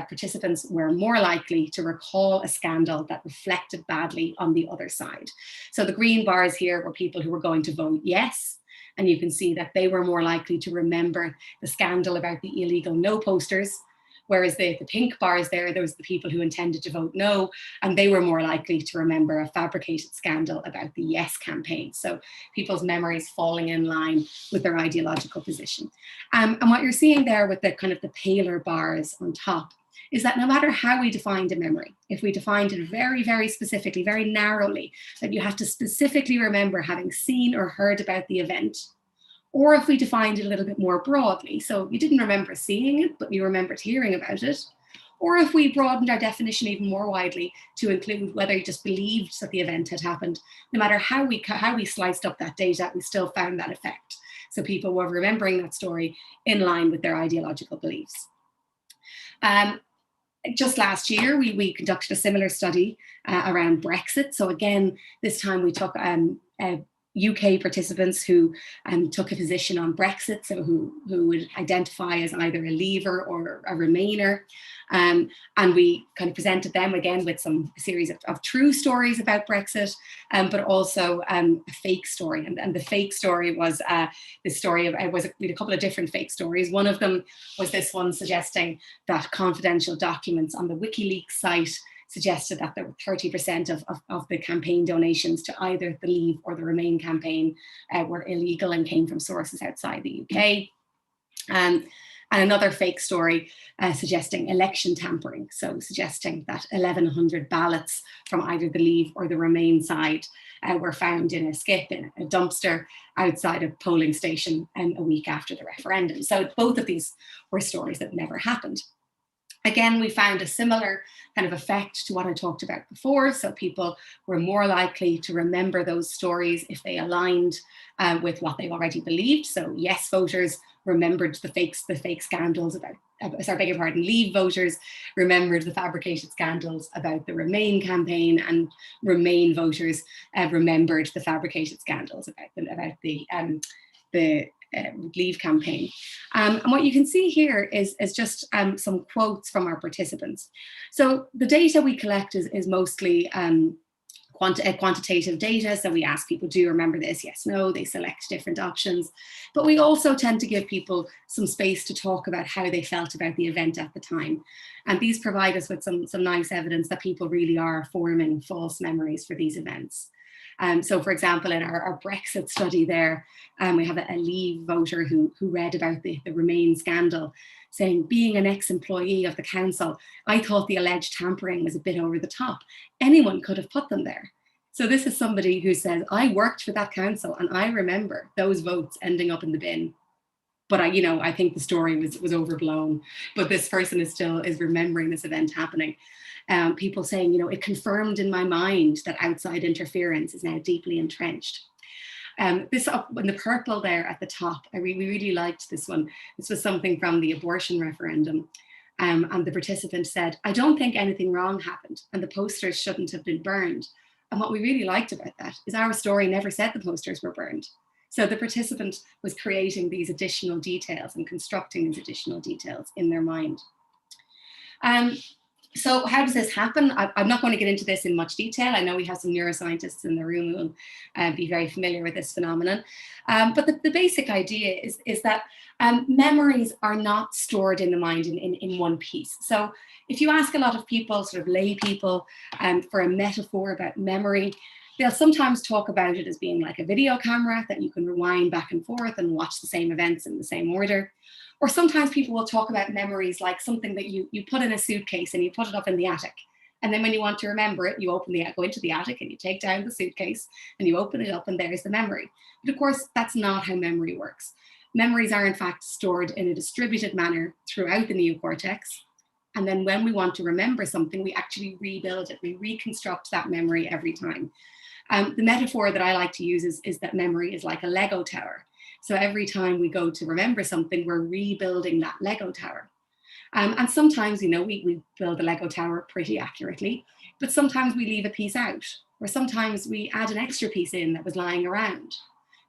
participants were more likely to recall a scandal that reflected badly on the other side. So the green bars here were people who were going to vote yes, and you can see that they were more likely to remember the scandal about the illegal no posters, whereas the pink bars there was the people who intended to vote no, and they were more likely to remember a fabricated scandal about the yes campaign. So people's memories falling in line with their ideological position. And what you're seeing there with the kind of the paler bars on top is that no matter how we defined a memory, if we defined it very, very specifically, very narrowly, that you have to specifically remember having seen or heard about the event, or if we defined it a little bit more broadly, so you didn't remember seeing it, but you remembered hearing about it, or if we broadened our definition even more widely to include whether you just believed that the event had happened, no matter how we sliced up that data, we still found that effect. So people were remembering that story in line with their ideological beliefs. Just last year, we conducted a similar study around Brexit. So again, this time we took UK participants who took a position on Brexit, so who would identify as either a leaver or a remainer. And we kind of presented them again with a series of true stories about Brexit, but also a fake story. And the fake story was we had a couple of different fake stories. One of them was this one suggesting that confidential documents on the WikiLeaks site suggested that there were 30% of the campaign donations to either the Leave or the Remain campaign were illegal and came from sources outside the UK. and another fake story suggesting election tampering, so suggesting that 1,100 ballots from either the Leave or the Remain side were found in a skip, in a dumpster outside a polling station a week after the referendum. So both of these were stories that never happened. Again, we found a similar kind of effect to what I talked about before. So people were more likely to remember those stories if they aligned with what they already believed. So yes voters remembered the fake scandals about, beg your pardon, Leave voters remembered the fabricated scandals about the Remain campaign, and Remain voters remembered the fabricated scandals about the Leave campaign. And what you can see here is just some quotes from our participants. So the data we collect is mostly quantitative data. So we ask people, do you remember this? Yes, no, they select different options. But we also tend to give people some space to talk about how they felt about the event at the time. And these provide us with some nice evidence that people really are forming false memories for these events. So for example, in our Brexit study there, we have a Leave voter who read about the Remain scandal, saying, being an ex-employee of the council, I thought the alleged tampering was a bit over the top. Anyone could have put them there. So this is somebody who says, I worked for that council and I remember those votes ending up in the bin. But I think the story was overblown. But this person is remembering this event happening. People saying, it confirmed in my mind that outside interference is now deeply entrenched. This up in the purple there at the top, we really liked this one. This was something from the abortion referendum. And the participant said, I don't think anything wrong happened and the posters shouldn't have been burned. And what we really liked about that is our story never said the posters were burned. So the participant was creating these additional details and constructing these additional details in their mind. So how does this happen? I'm not going to get into this in much detail. I know we have some neuroscientists in the room who will be very familiar with this phenomenon. But the basic idea is that memories are not stored in the mind in one piece. So if you ask a lot of people, sort of lay people, for a metaphor about memory, they'll sometimes talk about it as being like a video camera that you can rewind back and forth and watch the same events in the same order. Or sometimes people will talk about memories like something that you put in a suitcase and you put it up in the attic. And then when you want to remember it, you go into the attic and you take down the suitcase and you open it up and there's the memory. But of course, that's not how memory works. Memories are in fact stored in a distributed manner throughout the neocortex. And then when we want to remember something, we actually rebuild it. We reconstruct that memory every time. The metaphor that I like to use is that memory is like a Lego tower. So every time we go to remember something, we're rebuilding that Lego tower. And sometimes, we build the Lego tower pretty accurately, but sometimes we leave a piece out, or sometimes we add an extra piece in that was lying around.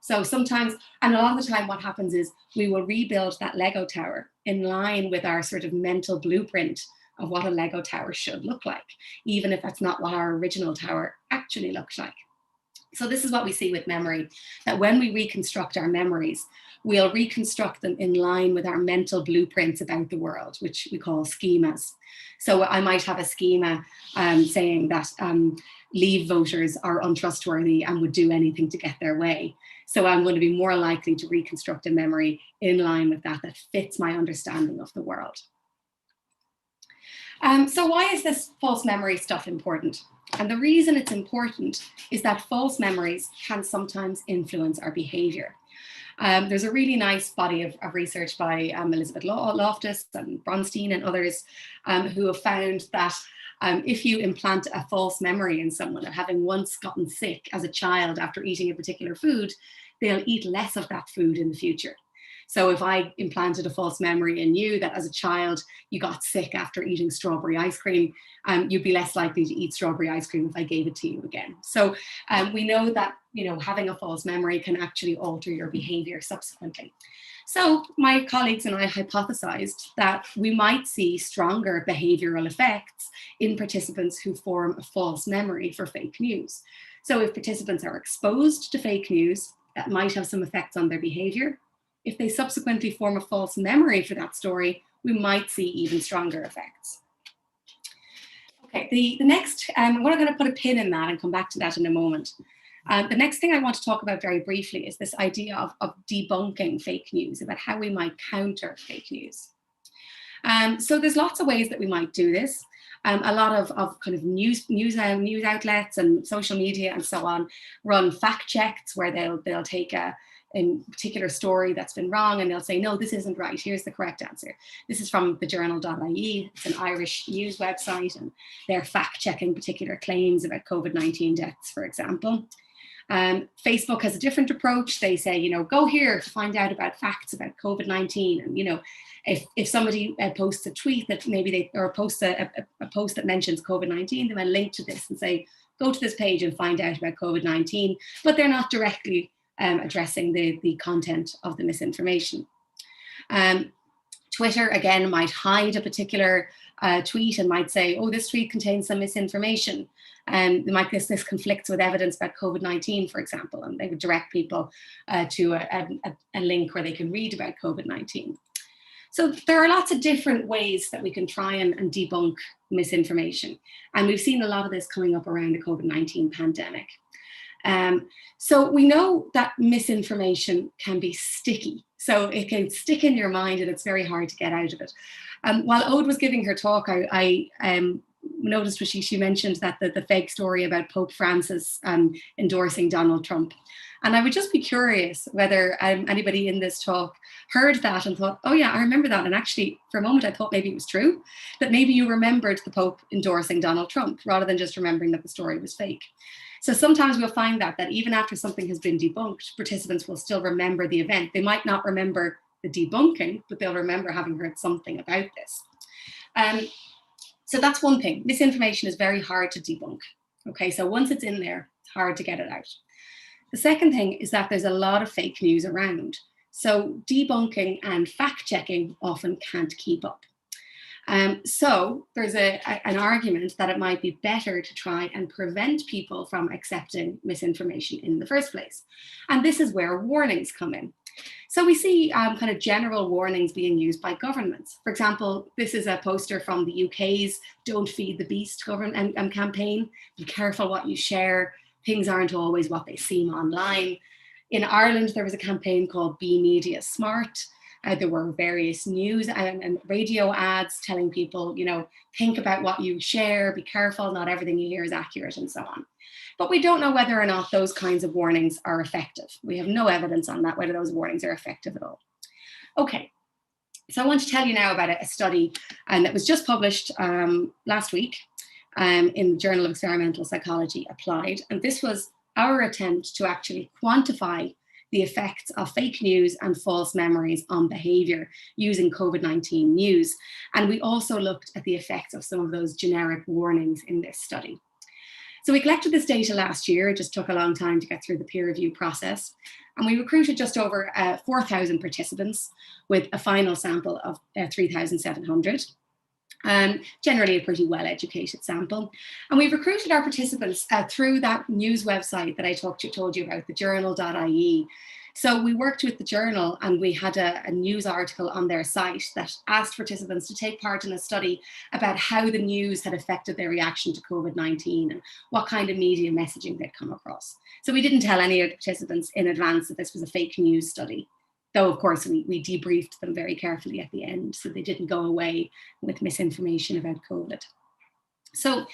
So sometimes, and a lot of the time what happens is we will rebuild that Lego tower in line with our sort of mental blueprint of what a Lego tower should look like, even if that's not what our original tower actually looked like. So this is what we see with memory, that when we reconstruct our memories, we'll reconstruct them in line with our mental blueprints about the world, which we call schemas. So I might have a schema saying that Leave voters are untrustworthy and would do anything to get their way. So I'm going to be more likely to reconstruct a memory in line with that fits my understanding of the world. So why is this false memory stuff important? And the reason it's important is that false memories can sometimes influence our behavior. There's a really nice body of research by Elizabeth Loftus and Bronstein and others who have found that if you implant a false memory in someone of having once gotten sick as a child after eating a particular food, they'll eat less of that food in the future. So if I implanted a false memory in you that as a child you got sick after eating strawberry ice cream, you'd be less likely to eat strawberry ice cream if I gave it to you again. So we know that having a false memory can actually alter your behavior subsequently. So my colleagues and I hypothesized that we might see stronger behavioral effects in participants who form a false memory for fake news. So if participants are exposed to fake news, that might have some effects on their behavior. If they subsequently form a false memory for that story, we might see even stronger effects. Okay, the next, we're going to put a pin in that and come back to that in a moment. The next thing I want to talk about very briefly is this idea of debunking fake news, about how we might counter fake news. So there's lots of ways that we might do this. A lot of kind of news outlets and social media and so on run fact checks where they'll take a particular story that's been wrong and they'll say, no, this isn't right. Here's the correct answer. This is from thejournal.ie. It's an Irish news website, and they're fact checking particular claims about COVID-19 deaths, for example. Facebook has a different approach. They say, you know, go here to find out about facts about COVID-19. And, you know, if somebody posts a tweet that maybe posts a post that mentions COVID-19, they might link to this and say, go to this page and find out about COVID-19, but they're not directly addressing the content of the misinformation. Twitter, again, might hide a particular tweet and might say, oh, this tweet contains some misinformation. And this conflicts with evidence about COVID-19, for example, and they would direct people to a link where they can read about COVID-19. So there are lots of different ways that we can try and debunk misinformation. And we've seen a lot of this coming up around the COVID-19 pandemic. So we know that misinformation can be sticky. So it can stick in your mind and it's very hard to get out of it. While Aude was giving her talk, I noticed she mentioned that the fake story about Pope Francis endorsing Donald Trump. And I would just be curious whether anybody in this talk heard that and thought, oh yeah, I remember that. And actually, for a moment, I thought maybe it was true, that maybe you remembered the Pope endorsing Donald Trump rather than just remembering that the story was fake. So sometimes we'll find that even after something has been debunked, participants will still remember the event. They might not remember the debunking, but they'll remember having heard something about this. So that's one thing. Misinformation is very hard to debunk. Okay, so once it's in there, it's hard to get it out. The second thing is that there's a lot of fake news around. So debunking and fact checking often can't keep up. So there's an argument that it might be better to try and prevent people from accepting misinformation in the first place. And this is where warnings come in. So we see kind of general warnings being used by governments. For example, this is a poster from the UK's Don't Feed the Beast campaign. Be careful what you share. Things aren't always what they seem online. In Ireland, there was a campaign called Be Media Smart. There were various news and radio ads telling people, you know, think about what you share, be careful, not everything you hear is accurate, and so on. But we don't know whether or not those kinds of warnings are effective. We have no evidence on that, whether those warnings are effective at all. Okay, so I want to tell you now about a study that was just published last week in the Journal of Experimental Psychology Applied. And this was our attempt to actually quantify the effects of fake news and false memories on behavior using COVID-19 news. And we also looked at the effects of some of those generic warnings in this study. So we collected this data last year. It just took a long time to get through the peer review process. And we recruited just over 4,000 participants with a final sample of 3,700. Generally a pretty well-educated sample. And we recruited our participants through that news website that I told you about, thejournal.ie. So we worked with the journal and we had a news article on their site that asked participants to take part in a study about how the news had affected their reaction to COVID-19 and what kind of media messaging they'd come across. So we didn't tell any of the participants in advance that this was a fake news study. Though, of course, we debriefed them very carefully at the end, so they didn't go away with misinformation about COVID. So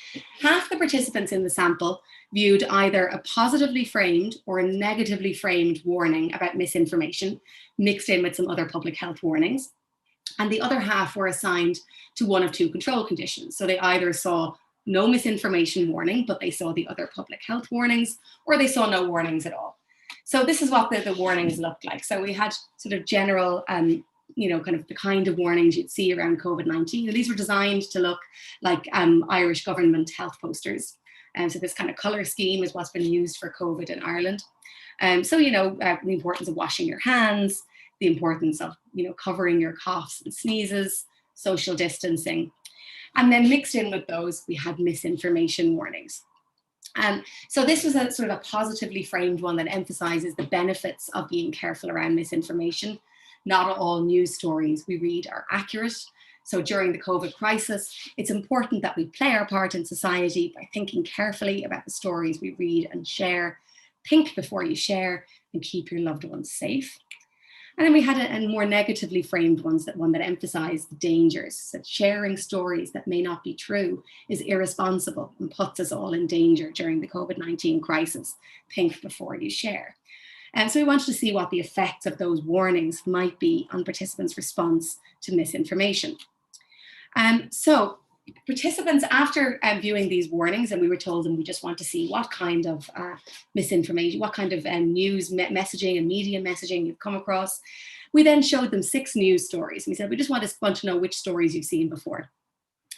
half the participants in the sample viewed either a positively framed or a negatively framed warning about misinformation, mixed in with some other public health warnings. And the other half were assigned to one of two control conditions. So they either saw no misinformation warning, but they saw the other public health warnings, or they saw no warnings at all. So this is what the warnings looked like. So we had sort of general, you know, kind of the kind of warnings you'd see around COVID-19. And these were designed to look like Irish government health posters. So this kind of colour scheme is what's been used for COVID in Ireland. So, you know, the importance of washing your hands, the importance of, you know, covering your coughs and sneezes, social distancing. And then mixed in with those, we had misinformation warnings. So this was a sort of a positively framed one that emphasizes the benefits of being careful around misinformation. Not all news stories we read are accurate. So during the COVID crisis, it's important that we play our part in society by thinking carefully about the stories we read and share. Think before you share and keep your loved ones safe. And then we had a more negatively framed one that emphasized the dangers, that sharing stories that may not be true is irresponsible and puts us all in danger during the COVID-19 crisis. Think before you share. And so we wanted to see what the effects of those warnings might be on participants' response to misinformation. So participants, after viewing these warnings, and we were told them we just want to see what kind of misinformation, what kind of news messaging and media messaging you've come across. We then showed them 6 news stories. And we said, we just want to know which stories you've seen before.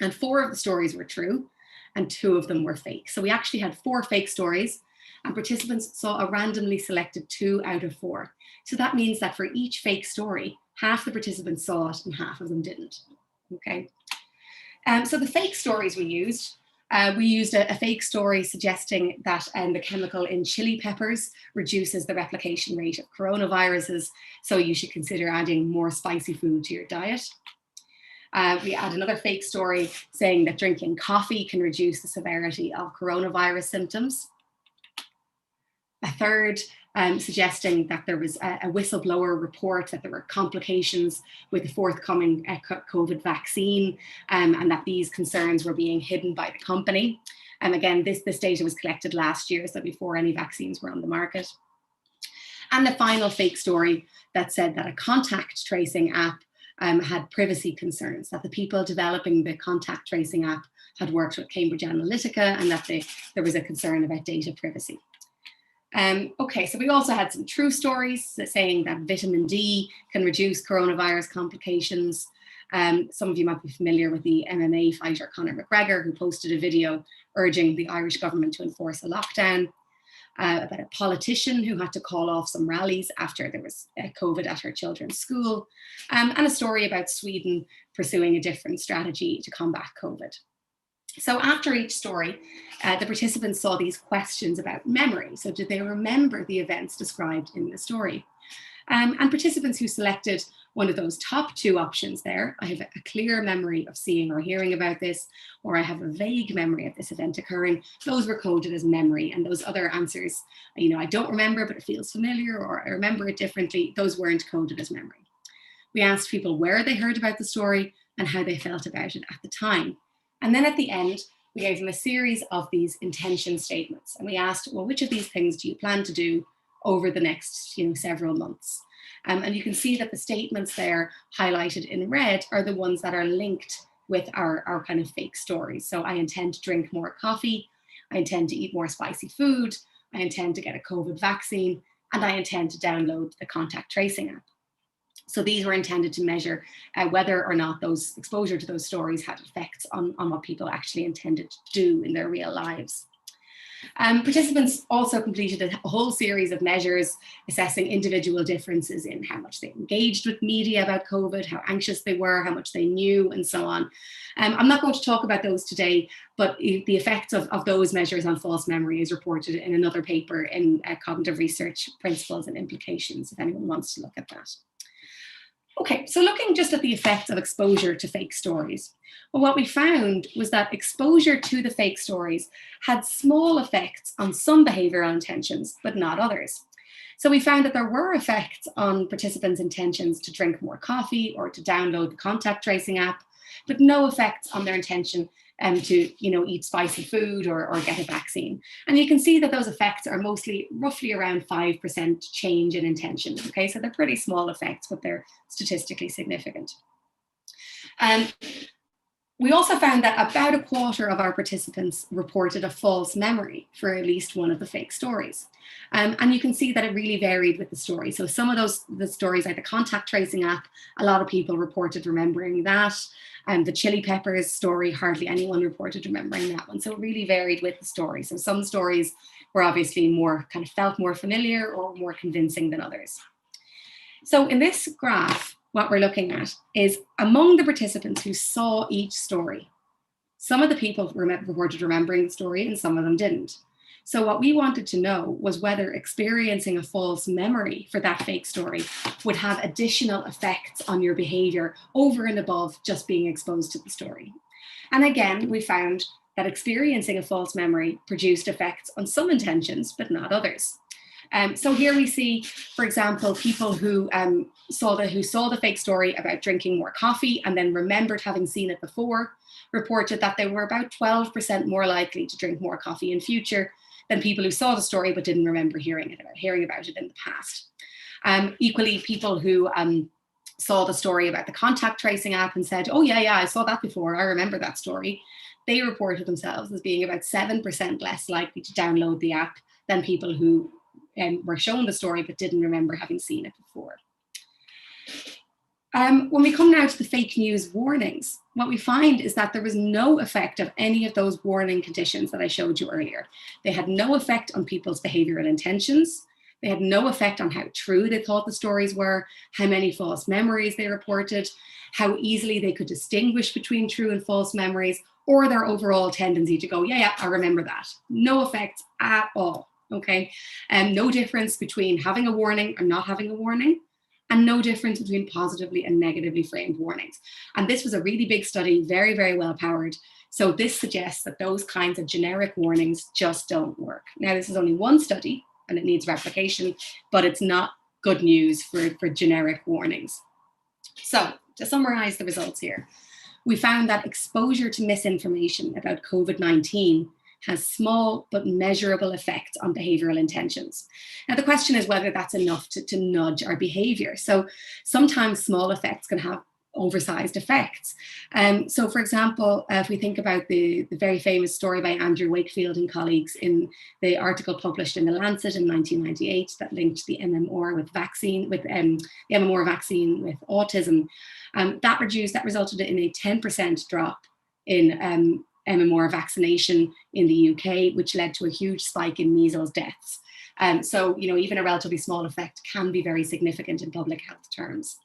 And 4 of the stories were true and 2 of them were fake. So we actually had 4 fake stories, and participants saw a randomly selected 2 out of 4. So that means that for each fake story, half the participants saw it and half of them didn't. Okay. So the fake stories we used a fake story suggesting that the chemical in chili peppers reduces the replication rate of coronaviruses, so you should consider adding more spicy food to your diet. We had another fake story saying that drinking coffee can reduce the severity of coronavirus symptoms. A third suggesting that there was a whistleblower report that there were complications with the forthcoming COVID vaccine, and that these concerns were being hidden by the company. And again, this data was collected last year, so before any vaccines were on the market. And the final fake story that said that a contact tracing app had privacy concerns, that the people developing the contact tracing app had worked with Cambridge Analytica, and that there was a concern about data privacy. Okay, so we also had some true stories saying that vitamin D can reduce coronavirus complications. Some of you might be familiar with the MMA fighter Conor McGregor, who posted a video urging the Irish government to enforce a lockdown. About a politician who had to call off some rallies after there was COVID at her children's school, and a story about Sweden pursuing a different strategy to combat COVID. So after each story, the participants saw these questions about memory. So did they remember the events described in the story? And participants who selected one of those top 2 options there, I have a clear memory of seeing or hearing about this, or I have a vague memory of this event occurring, those were coded as memory. And those other answers, I don't remember, but it feels familiar, or I remember it differently, those weren't coded as memory. We asked people where they heard about the story and how they felt about it at the time. And then at the end, we gave them a series of these intention statements. And we asked, well, which of these things do you plan to do over the next several months? And you can see that the statements there highlighted in red are the ones that are linked with our kind of fake stories. So I intend to drink more coffee, I intend to eat more spicy food, I intend to get a COVID vaccine, and I intend to download the contact tracing app. So these were intended to measure whether or not those exposure to those stories had effects on what people actually intended to do in their real lives. Participants also completed a whole series of measures assessing individual differences in how much they engaged with media about COVID, how anxious they were, how much they knew, and so on. I'm not going to talk about those today, but the effects of those measures on false memory is reported in another paper in Cognitive Research Principles and Implications, if anyone wants to look at that. Okay, so looking just at the effects of exposure to fake stories, well, what we found was that exposure to the fake stories had small effects on some behavioral intentions, but not others. So we found that there were effects on participants' intentions to drink more coffee or to download the contact tracing app, but no effects on their intention to eat spicy food or get a vaccine. And you can see that those effects are roughly around 5% change in intention. Okay, so they're pretty small effects, but they're statistically significant. We also found that about a quarter of our participants reported a false memory for at least one of the fake stories. And you can see that it really varied with the story. So some of the stories, like the contact tracing app, a lot of people reported remembering that. The chili peppers story, hardly anyone reported remembering that one. So it really varied with the story. So some stories were obviously felt more familiar or more convincing than others. So in this graph, what we're looking at is among the participants who saw each story, some of the people reported remembering the story and some of them didn't. So what we wanted to know was whether experiencing a false memory for that fake story would have additional effects on your behavior over and above just being exposed to the story. And again, we found that experiencing a false memory produced effects on some intentions, but not others. So here we see, for example, people who saw the fake story about drinking more coffee and then remembered having seen it before, reported that they were about 12% more likely to drink more coffee in future than people who saw the story but didn't remember hearing about it in the past. Equally, people who saw the story about the contact tracing app and said, oh yeah, I saw that before, I remember that story, they reported themselves as being about 7% less likely to download the app than people who were shown the story but didn't remember having seen it before. When we come now to the fake news warnings, what we find is that there was no effect of any of those warning conditions that I showed you earlier. They had no effect on people's behavioral intentions. They had no effect on how true they thought the stories were, how many false memories they reported, how easily they could distinguish between true and false memories, or their overall tendency to go, yeah, I remember that. No effect at all, okay? No difference between having a warning or not having a warning, and no difference between positively and negatively framed warnings. And this was a really big study, very, very well powered. So this suggests that those kinds of generic warnings just don't work. Now, this is only one study and it needs replication, but it's not good news for generic warnings. So to summarize the results here, we found that exposure to misinformation about COVID-19 has small but measurable effects on behavioral intentions. Now, the question is whether that's enough to nudge our behavior. So sometimes small effects can have oversized effects. So for example, if we think about the very famous story by Andrew Wakefield and colleagues in the article published in The Lancet in 1998 that linked the MMR the MMR vaccine with autism, that resulted in a 10% drop in MMR vaccination in the UK, which led to a huge spike in measles deaths. So, even a relatively small effect can be very significant in public health terms.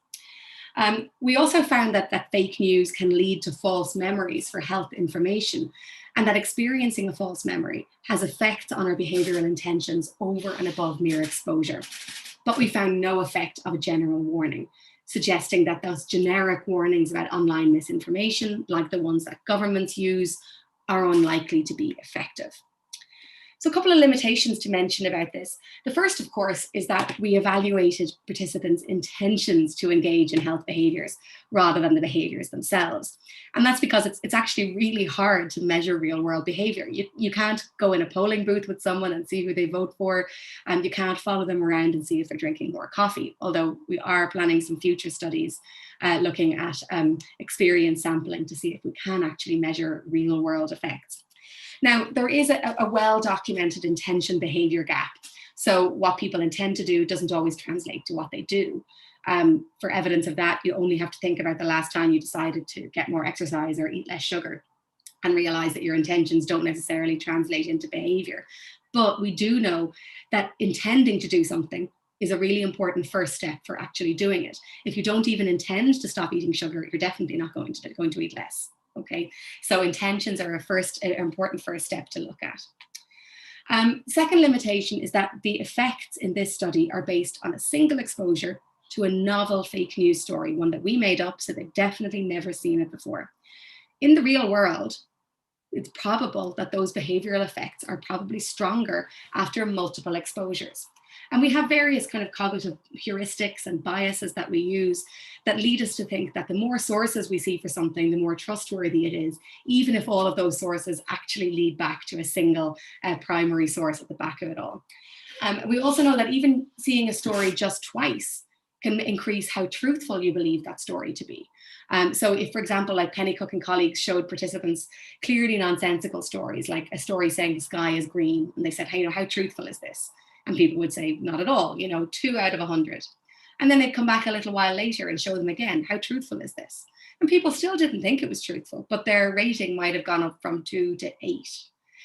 We also found that fake news can lead to false memories for health information, and that experiencing a false memory has effects on our behavioral intentions over and above mere exposure. But we found no effect of a general warning, suggesting that those generic warnings about online misinformation, like the ones that governments use, are unlikely to be effective. So a couple of limitations to mention about this. The first, of course, is that we evaluated participants' intentions to engage in health behaviours rather than the behaviours themselves. And that's because it's actually really hard to measure real world behaviour. You can't go in a polling booth with someone and see who they vote for, and you can't follow them around and see if they're drinking more coffee, although we are planning some future studies looking at experience sampling to see if we can actually measure real world effects. Now, there is a well-documented intention behaviour gap. So what people intend to do doesn't always translate to what they do. For evidence of that, you only have to think about the last time you decided to get more exercise or eat less sugar and realise that your intentions don't necessarily translate into behaviour. But we do know that intending to do something is a really important first step for actually doing it. If you don't even intend to stop eating sugar, you're definitely not going to eat less. Okay, so intentions are an important first step to look at. Second limitation is that the effects in this study are based on a single exposure to a novel fake news story, one that we made up, so they've definitely never seen it before. In the real world, it's probable that those behavioral effects are probably stronger after multiple exposures. And we have various kind of cognitive heuristics and biases that we use that lead us to think that the more sources we see for something, the more trustworthy it is, even if all of those sources actually lead back to a single primary source at the back of it all. We also know that even seeing a story just twice can increase how truthful you believe that story to be. So if, for example, like Penny Cook and colleagues showed participants clearly nonsensical stories, like a story saying the sky is green, and they said, hey, how truthful is this? And people would say, not at all, 2 out of 100. And then they'd come back a little while later and show them again, how truthful is this? And people still didn't think it was truthful, but their rating might have gone up from 2 to 8.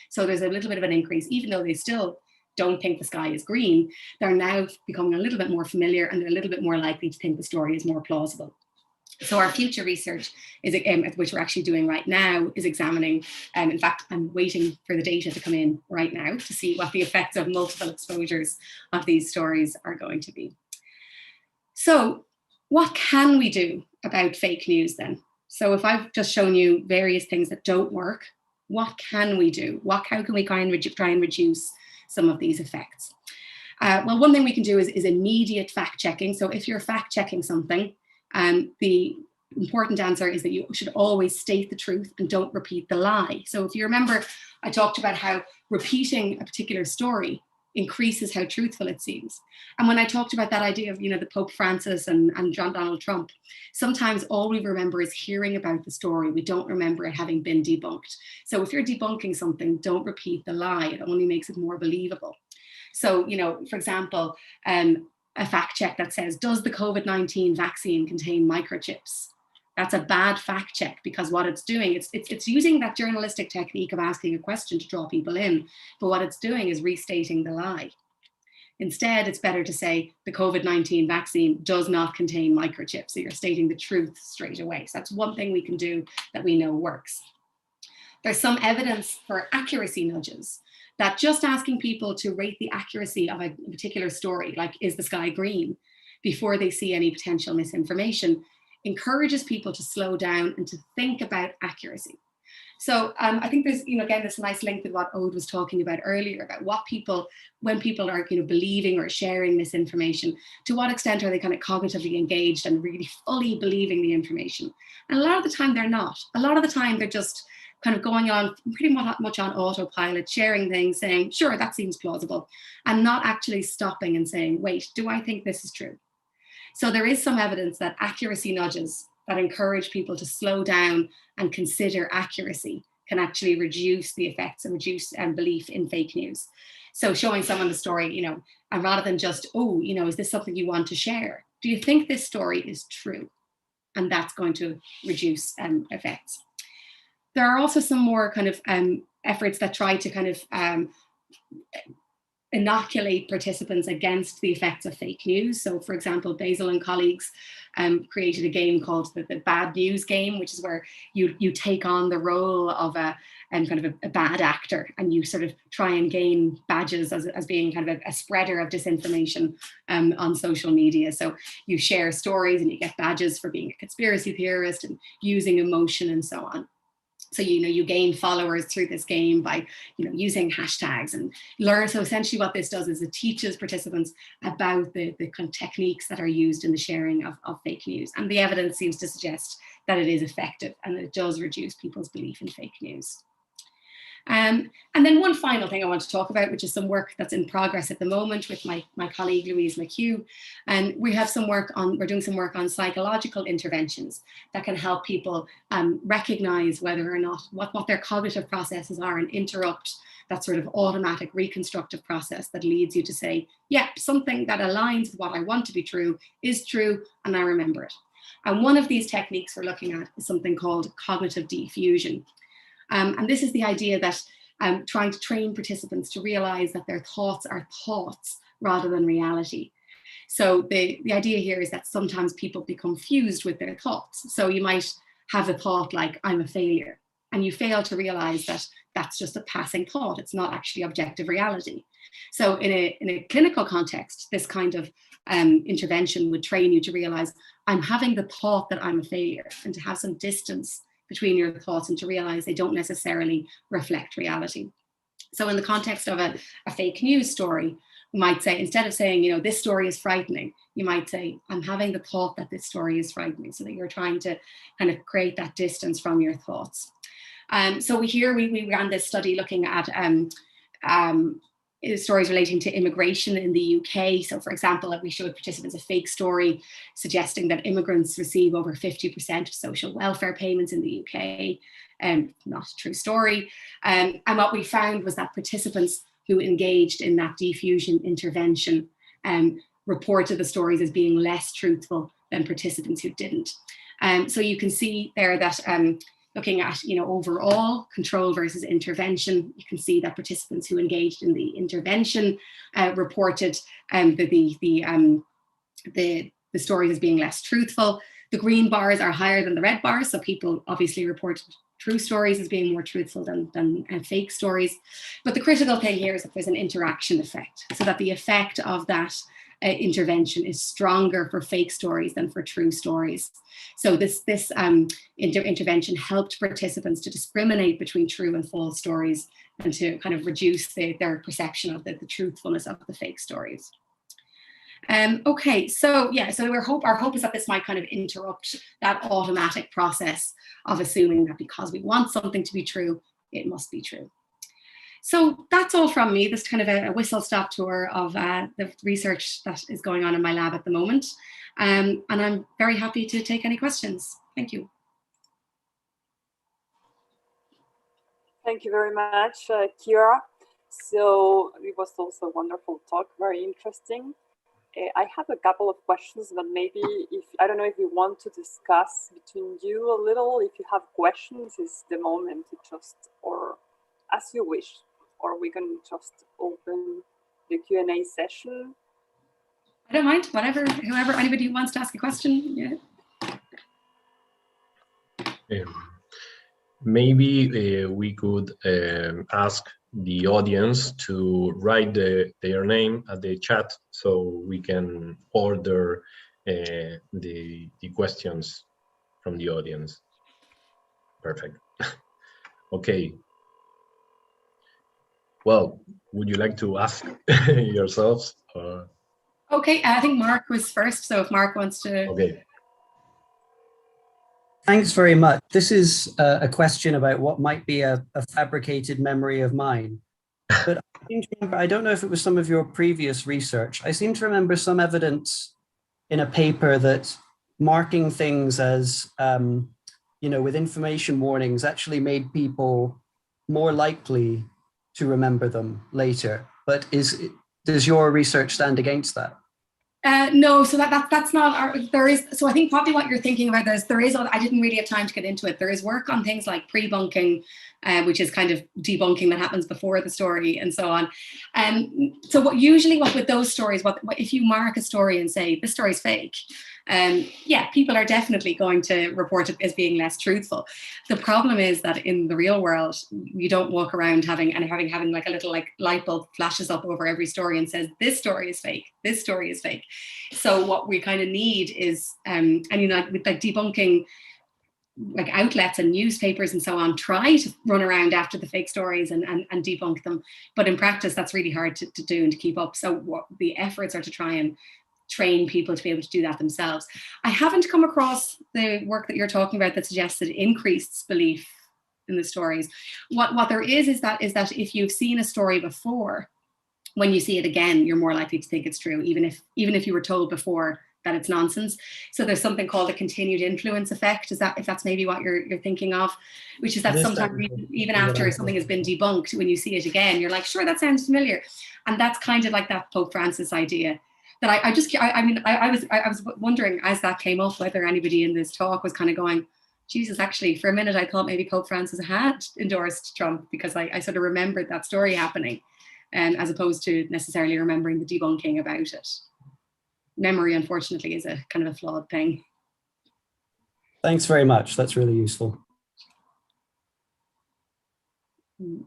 So there's a little bit of an increase, even though they still don't think the sky is green, they're now becoming a little bit more familiar and they're a little bit more likely to think the story is more plausible. So our future research, which we're actually doing right now, is examining, in fact, I'm waiting for the data to come in right now to see what the effects of multiple exposures of these stories are going to be. So what can we do about fake news then? So if I've just shown you various things that don't work, what can we do? How can we try and reduce some of these effects? Well, one thing we can do is immediate fact checking. So if you're fact checking something, the important answer is that you should always state the truth and don't repeat the lie. So if you remember, I talked about how repeating a particular story increases how truthful it seems. And when I talked about that idea of, the Pope Francis and Donald Trump, sometimes all we remember is hearing about the story. We don't remember it having been debunked. So if you're debunking something, don't repeat the lie. It only makes it more believable. So, for example, a fact check that says, does the COVID-19 vaccine contain microchips? That's a bad fact check, because what it's doing, it's using that journalistic technique of asking a question to draw people in, but what it's doing is restating the lie. Instead, it's better to say the COVID-19 vaccine does not contain microchips. So you're stating the truth straight away. So that's one thing we can do that we know works. There's some evidence for accuracy nudges, that just asking people to rate the accuracy of a particular story, like is the sky green, before they see any potential misinformation, encourages people to slow down and to think about accuracy. So I think there's, again, this nice link with what Aude was talking about earlier, about what people, when people are, believing or sharing misinformation, to what extent are they kind of cognitively engaged and really fully believing the information? And a lot of the time they're not. A lot of the time they're just kind of going on pretty much on autopilot, sharing things, saying, sure, that seems plausible, and not actually stopping and saying, wait, do I think this is true? So there is some evidence that accuracy nudges that encourage people to slow down and consider accuracy can actually reduce the effects and reduce belief in fake news. So showing someone the story, and rather than just, oh, is this something you want to share? Do you think this story is true? And that's going to reduce effects. There are also some more kind of efforts that try to kind of inoculate participants against the effects of fake news. So for example, Basil and colleagues created a game called the bad news game, which is where you take on the role of a bad actor, and you sort of try and gain badges as being kind of a spreader of disinformation on social media. So you share stories and you get badges for being a conspiracy theorist and using emotion and so on. So, you gain followers through this game by, using hashtags and learn. So essentially what this does is it teaches participants about the kind of techniques that are used in the sharing of fake news. And the evidence seems to suggest that it is effective and that it does reduce people's belief in fake news. And then one final thing I want to talk about, which is some work that's in progress at the moment with my colleague Louise McHugh. And we're doing some work on psychological interventions that can help people recognize whether or not what their cognitive processes are and interrupt that sort of automatic reconstructive process that leads you to say, yeah, something that aligns with what I want to be true is true, and I remember it. And one of these techniques we're looking at is something called cognitive diffusion. And this is the idea that trying to train participants to realize that their thoughts are thoughts rather than reality. So the idea here is that sometimes people become fused with their thoughts. So you might have a thought like, I'm a failure, and you fail to realize that that's just a passing thought. It's not actually objective reality. So in a clinical context, this kind of intervention would train you to realize, I'm having the thought that I'm a failure, and to have some distance between your thoughts and to realize they don't necessarily reflect reality. So in the context of a fake news story, we might say, instead of saying, this story is frightening, you might say, I'm having the thought that this story is frightening, so that you're trying to kind of create that distance from your thoughts. So we ran this study looking at stories relating to immigration in the UK. So for example, we showed participants a fake story suggesting that immigrants receive over 50% of social welfare payments in the UK. Not a true story. And what we found was that participants who engaged in that diffusion intervention reported the stories as being less truthful than participants who didn't. So you can see there that looking at overall control versus intervention, you can see that participants who engaged in the intervention reported the stories as being less truthful. The green bars are higher than the red bars, so people obviously reported true stories as being more truthful than fake stories. But the critical thing here is that there's an interaction effect, so that the effect of that intervention is stronger for fake stories than for true stories. So this intervention helped participants to discriminate between true and false stories and to kind of reduce their perception of the truthfulness of the fake stories. Okay, so yeah, so our hope is that this might kind of interrupt that automatic process of assuming that because we want something to be true, it must be true. So that's all from me. This is kind of a whistle-stop tour of the research that is going on in my lab at the moment. And I'm very happy to take any questions. Thank you. Thank you very much, Ciara. So it was also a wonderful talk, very interesting. I have a couple of questions, but maybe I don't know if you want to discuss between you a little. If you have questions, is the moment to just, or as you wish, or we can just open the Q&A session. I don't mind, whatever, whoever, anybody who wants to ask a question. Yeah. Maybe we could ask the audience to write their name at the chat so we can order the questions from the audience. Perfect. Okay. Well, would you like to ask yourselves? Okay, I think Mark was first, so if Mark wants to. Okay. Thanks very much. This is a question about what might be a fabricated memory of mine. But I seem to remember, I don't know if it was some of your previous research, I seem to remember some evidence in a paper that marking things as, with information warnings actually made people more likely to remember them later. But does your research stand against that? No, so that's not there is, so I think probably what you're thinking about there is, I didn't really have time to get into it. There is work on things like pre-bunking, which is kind of debunking that happens before the story and so on. So what with those stories, what if you mark a story and say, this story is fake, yeah, people are definitely going to report it as being less truthful. The problem is that in the real world, you don't walk around having like a little like light bulb flashes up over every story and says, this story is fake, this story is fake. So what we kind of need is, with like debunking, like outlets and newspapers and so on, try to run around after the fake stories and debunk them. But in practice, that's really hard to do and to keep up. So what the efforts are to try and train people to be able to do that themselves. I haven't come across the work that you're talking about that suggests that increased belief in the stories. What there is that if you've seen a story before, when you see it again, you're more likely to think it's true, even if you were told before that it's nonsense. So there's something called a continued influence effect. If that's maybe what you're thinking of, which is that sometimes even after something has been debunked, when you see it again, you're like, sure, that sounds familiar. And that's kind of like that Pope Francis idea that I was wondering as that came up, whether anybody in this talk was kind of going, Jesus, actually, for a minute, I thought maybe Pope Francis had endorsed Trump because I sort of remembered that story happening, as opposed to necessarily remembering the debunking about it. Memory, unfortunately, is a kind of a flawed thing. Thanks very much. That's really useful.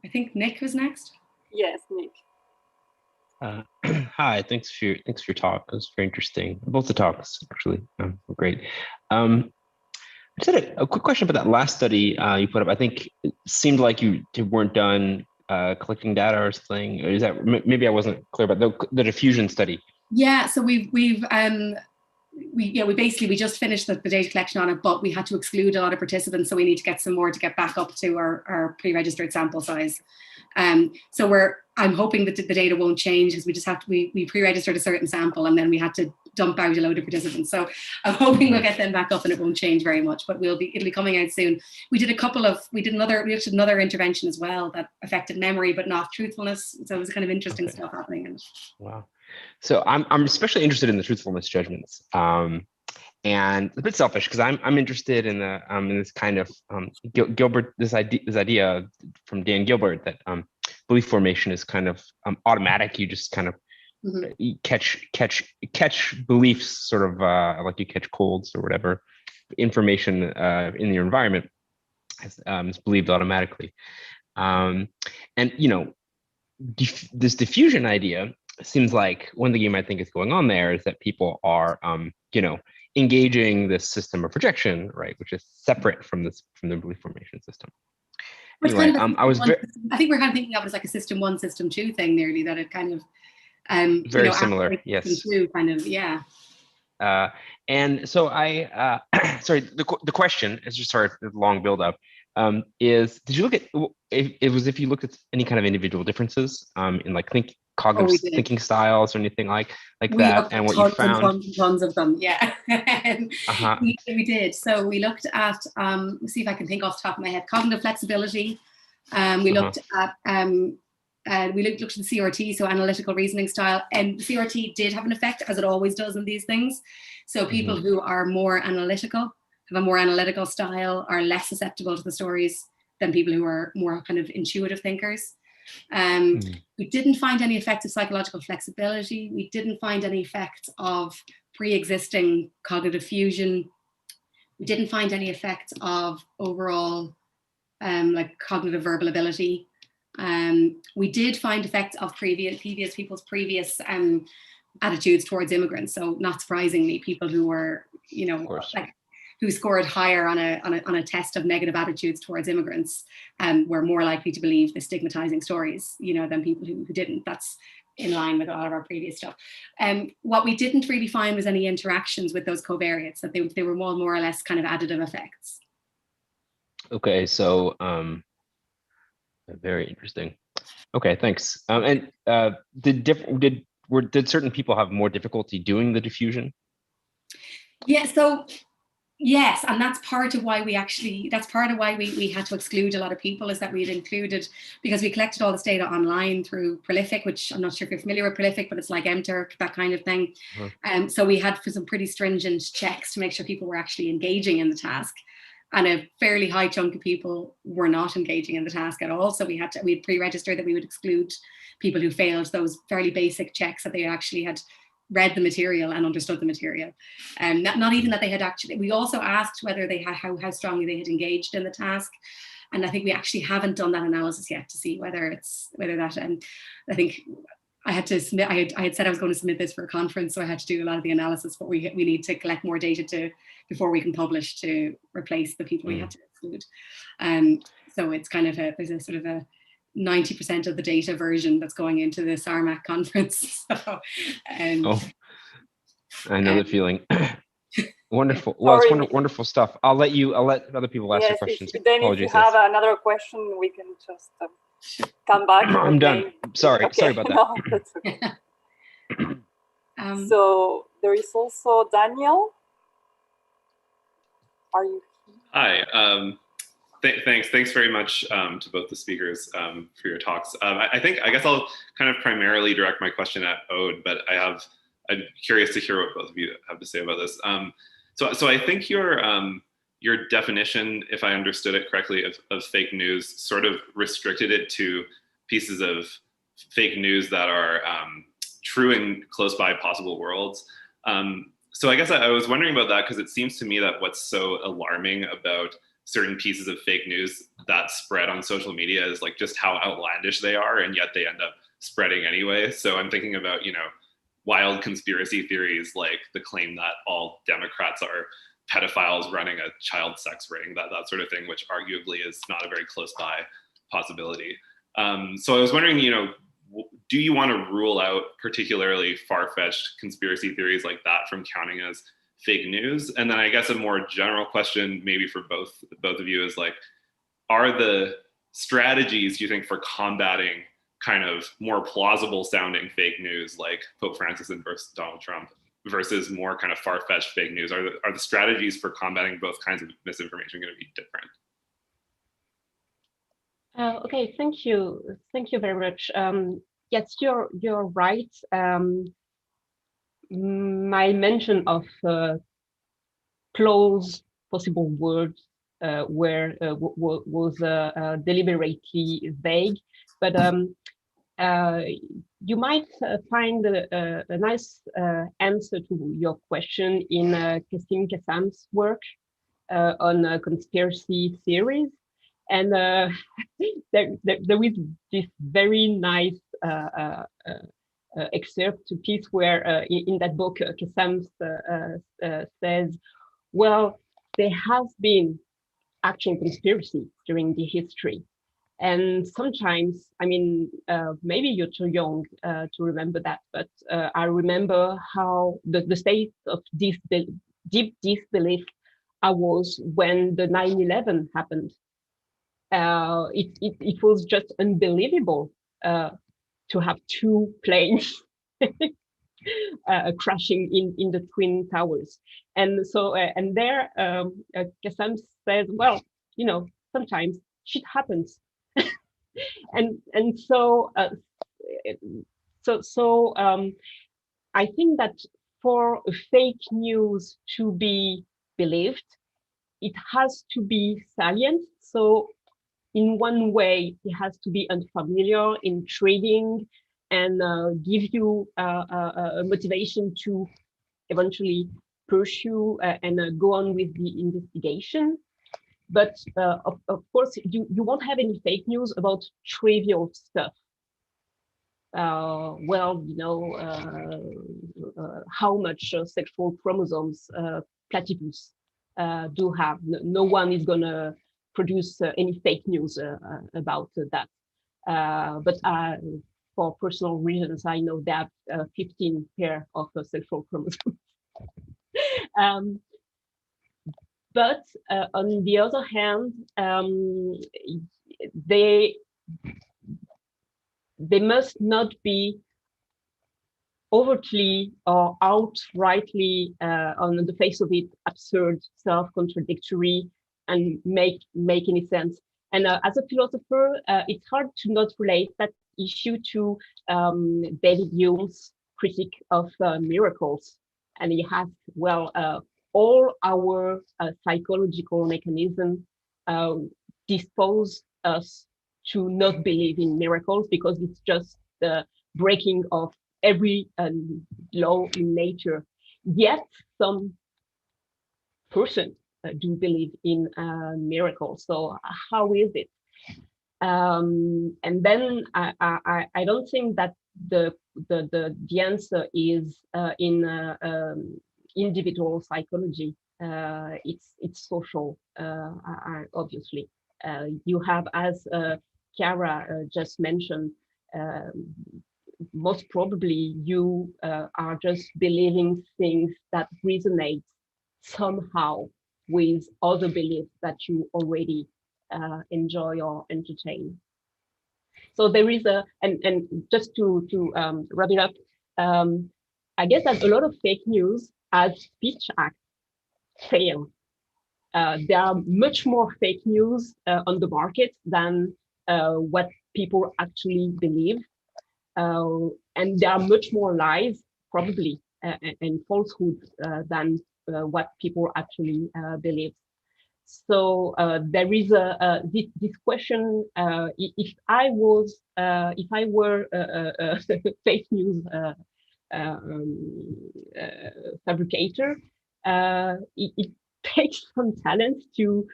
I think Nick was next. Yes, Nick. Hi, thanks for your talk. It was very interesting. Both the talks actually were great. I just had a quick question about that last study you put up. I think it seemed like you weren't done collecting data or something. Is that maybe I wasn't clear about the diffusion study? Yeah, so we just finished the data collection on it, but we had to exclude a lot of participants, so we need to get some more to get back up to our pre-registered sample size. So I'm hoping that the data won't change because we just have to, we pre-registered a certain sample and then we had to dump out a load of participants. So I'm hoping we'll get them back up and it won't change very much, but it'll be coming out soon. We did another intervention as well that affected memory, but not truthfulness. So it was kind of interesting stuff happening. Wow. So I'm especially interested in the truthfulness judgments. And a bit selfish because I'm interested in the in this kind of Gilbert this idea from Dan Gilbert that belief formation is kind of automatic. You just kind of you catch beliefs sort of like you catch colds or whatever. Information in your environment is believed automatically, and this diffusion idea seems like one thing you might think is going on there is that people are engaging this system of projection, right, which is separate from the belief formation system. Anyway, I think we're kind of thinking of it as like a system 1, system 2 thing, nearly, that it kind of very similar. Yes. Two, kind of, yeah. And so sorry, the question is just sorry for the long build up. Is did you look at if you looked at any kind of individual differences in like cognitive thinking styles or anything like that, and what you found? Tons of them, yeah. we did. So we looked at let's see if I can think off the top of my head. Cognitive flexibility. We looked at we looked at the CRT, so analytical reasoning style, and CRT did have an effect, as it always does in these things. So people who are more analytical, have a more analytical style, are less susceptible to the stories than people who are more kind of intuitive thinkers. We didn't find any effects of psychological flexibility. We didn't find any effects of pre-existing cognitive fusion. We didn't find any effects of overall like cognitive verbal ability. We did find effects of previous people's previous attitudes towards immigrants. So not surprisingly, people who were, you know, like who scored higher on a test of negative attitudes towards immigrants were more likely to believe the stigmatizing stories, you know, than people who didn't. That's in line with a lot of our previous stuff. What we didn't really find was any interactions with those covariates, that they were more or less kind of additive effects. Okay, so very interesting. Okay, thanks. And did certain people have more difficulty doing the diffusion? Yeah, so yes, and that's part of why we had to exclude a lot of people, is that we'd included, because we collected all this data online through Prolific, which I'm not sure if you're familiar with Prolific, but it's like MTurk, that kind of thing. So we had some pretty stringent checks to make sure people were actually engaging in the task. And a fairly high chunk of people were not engaging in the task at all. So we'd pre-registered that we would exclude people who failed those fairly basic checks, that they actually had read the material and understood the material. And not even that they had actually, we also asked whether they had, how strongly they had engaged in the task. And I think we actually haven't done that analysis yet to see whether that, and I think I had to submit, I had said I was going to submit this for a conference, so I had to do a lot of the analysis, but we need to collect more data before we can publish, to replace the people we had to exclude. So it's kind of there's a sort of a 90% of the data version that's going into the SARMAC conference. So, I know the feeling. Wonderful. Well, it's wonderful stuff. I'll let other people ask their questions. If you have another question, we can just come back. I'm done. Sorry. Okay. Sorry about that. No, that's okay. So there is also Daniel. Are you? Hi. Thanks very much to both the speakers for your talks. I guess I'll kind of primarily direct my question at Aude, but I'm curious to hear what both of you have to say about this. So I think your definition, if I understood it correctly, of fake news sort of restricted it to pieces of fake news that are true in close by possible worlds. So I guess I was wondering about that, because it seems to me that what's so alarming about certain pieces of fake news that spread on social media is like just how outlandish they are, and yet they end up spreading anyway. So I'm thinking about, you know, wild conspiracy theories, like the claim that all Democrats are pedophiles running a child sex ring, that sort of thing, which arguably is not a very close by possibility. So I was wondering, you know, do you want to rule out particularly far-fetched conspiracy theories like that from counting as fake news? And then I guess a more general question, maybe for both of you, is like, are the strategies, do you think, for combating kind of more plausible sounding fake news, like Pope Francis versus Donald Trump, versus more kind of far-fetched fake news, are the strategies for combating both kinds of misinformation going to be different? Okay, thank you very much. Yes, you're right. My mention of close possible words was deliberately vague, but you might find a nice answer to your question in Kasim Kassam's work on conspiracy theories. And there is this very nice excerpt, a piece where in that book, Kassam says, well, there has been actual conspiracy during the history. And sometimes, I mean, maybe you're too young to remember that, but I remember how the state of deep disbelief I was when the 9/11 happened. It was just unbelievable to have two planes crashing in the Twin Towers. And so, and there, Kassam said, well, you know, sometimes shit happens. and so, I think that for fake news to be believed, it has to be salient. So in one way, it has to be unfamiliar, intriguing, and give you a motivation to eventually pursue and go on with the investigation. But of course, you won't have any fake news about trivial stuff. Well, you know, how much sexual chromosomes platypus do have. No one is gonna produce any fake news about that. But for personal reasons, I know that 15 pair of sexual chromosomes. But on the other hand, they must not be overtly or outrightly on the face of it absurd, self-contradictory, and make any sense. And as a philosopher, it's hard to not relate that issue to David Hume's critique of miracles. And he has, well, all our psychological mechanisms dispose us to not believe in miracles because it's just the breaking of every law in nature. Yet some person do believe in miracles. So how is it? And then I don't think that the answer is in individual psychology. It's social, obviously. You have, as Ciara just mentioned, most probably you are just believing things that resonate somehow with other beliefs that you already enjoy or entertain. So there is and just to wrap it up, I guess that a lot of fake news as speech acts fail. There are much more fake news on the market than what people actually believe. And there are much more lies, probably, and falsehoods than what people actually believe. So there is this question: if I were a fake news fabricator, it takes some talent to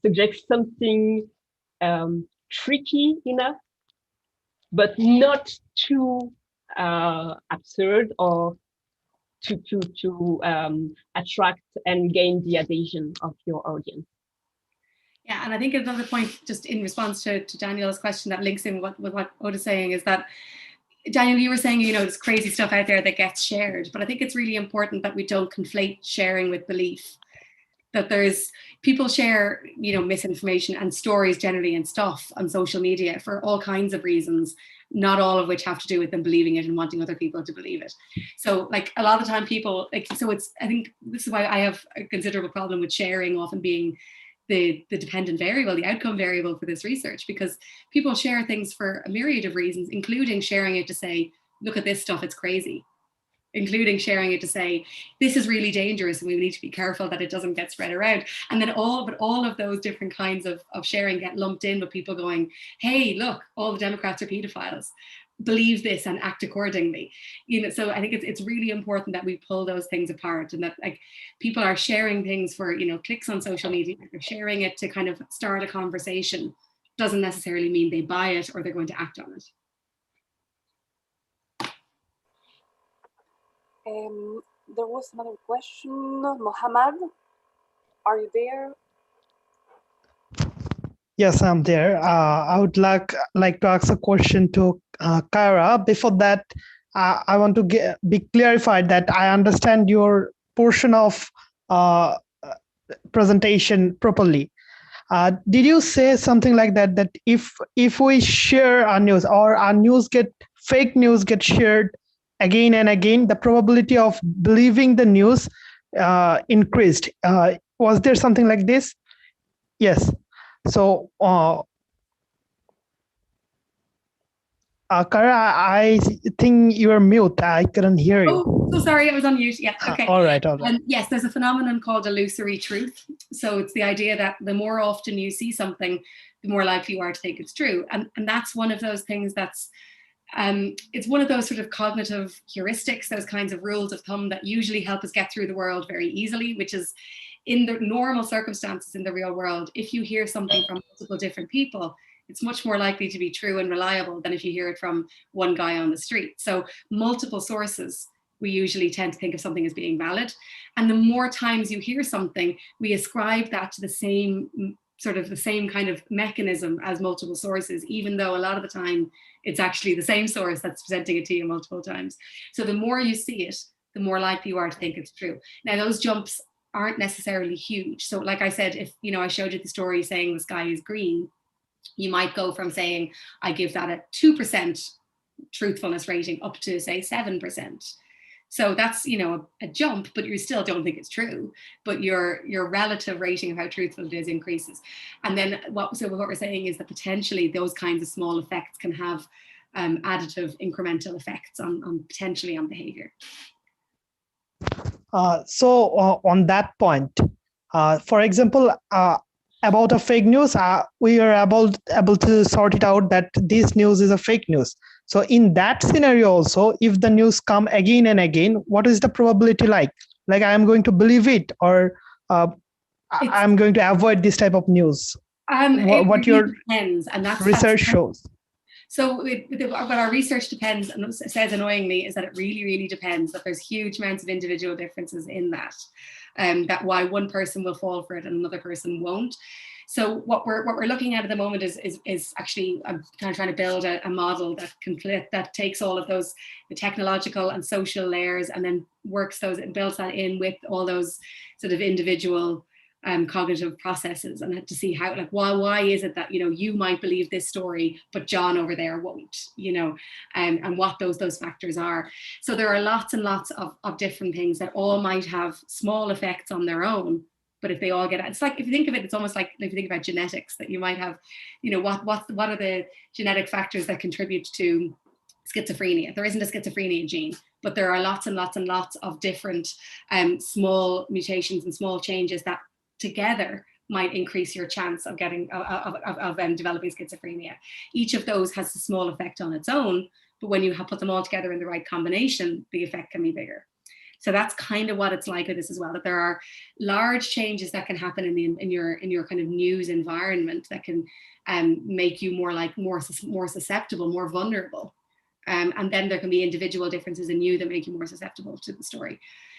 suggest something tricky enough, but not too absurd or to attract and gain the adhesion of your audience. Yeah, and I think another point, just in response to Daniel's question that links in with what Aude is saying, is that, Daniel, you were saying, you know, there's crazy stuff out there that gets shared, but I think it's really important that we don't conflate sharing with belief. That there's people share, you know, misinformation and stories generally and stuff on social media for all kinds of reasons, not all of which have to do with them believing it and wanting other people to believe it. So like a lot of the time people, like, so it's, I think this is why I have a considerable problem with sharing often being the dependent variable, the outcome variable for this research, because people share things for a myriad of reasons, including sharing it to say, look at this stuff, it's crazy. Including sharing it to say, this is really dangerous and we need to be careful that it doesn't get spread around. And then all of those different kinds of sharing get lumped in with people going, hey, look, all the Democrats are pedophiles. Believe this and act accordingly. You know, so I think it's really important that we pull those things apart, and that like people are sharing things for, you know, clicks on social media. They're sharing it to kind of start a conversation. Doesn't necessarily mean they buy it or they're going to act on it. There was another question. Mohammed, are you there? Yes, I'm there. I would like to ask a question to Ciara. Before that, I want to be clarified that I understand your portion of presentation properly. Did you say something like that, that if we share our news, or our news fake news get shared again and again, the probability of believing the news increased? Was there something like this? Yes. So, Ciara, I think you're mute. I couldn't hear you. Oh, so sorry, I was on mute. Yeah, okay. All right. Yes, there's a phenomenon called illusory truth. So it's the idea that the more often you see something, the more likely you are to think it's true. And that's one of those things that's, it's one of those sort of cognitive heuristics, those kinds of rules of thumb that usually help us get through the world very easily, which is in the normal circumstances in the real world, if you hear something from multiple different people, it's much more likely to be true and reliable than if you hear it from one guy on the street. So multiple sources, we usually tend to think of something as being valid. And the more times you hear something, we ascribe that to the same kind of mechanism as multiple sources, even though a lot of the time it's actually the same source that's presenting it to you multiple times. So the more you see it, the more likely you are to think it's true. Now those jumps aren't necessarily huge. So like I said, if I showed you the story saying the sky is green, you might go from saying, I give that a 2% truthfulness rating up to say 7%. So that's, a jump, but you still don't think it's true, but your relative rating of how truthful it is increases. And then what we're saying is that potentially those kinds of small effects can have additive incremental effects on potentially on behavior. So on that point, for example, about a fake news, we are able to sort it out that this news is a fake news. So in that scenario also, if the news come again and again, what is the probability like? Like I am going to believe it, or I'm going to avoid this type of news? What your depends, and that's research shows. So what our research depends, and says annoyingly, is that it really, really depends, that there's huge amounts of individual differences in that. That why one person will fall for it and another person won't. So what we're looking at the moment is actually, I'm kind of trying to build a model that takes all of those, the technological and social layers, and then works those and builds that in with all those sort of individual cognitive processes, and to see how, like, why is it that you might believe this story but John over there won't, and what those factors are. So there are lots and lots of different things that all might have small effects on their own, but if they all get, it's like, if you think of it, it's almost like if you think about genetics, that you might have, what are the genetic factors that contribute to schizophrenia? There isn't a schizophrenia gene, but there are lots and lots and lots of different small mutations and small changes that together might increase your chance of getting developing schizophrenia. Each of those has a small effect on its own, but when you put them all together in the right combination, the effect can be bigger. So that's kind of what it's like with this as well, that there are large changes that can happen in your kind of news environment that can make you more susceptible, more vulnerable. And then there can be individual differences in you that make you more susceptible to the story.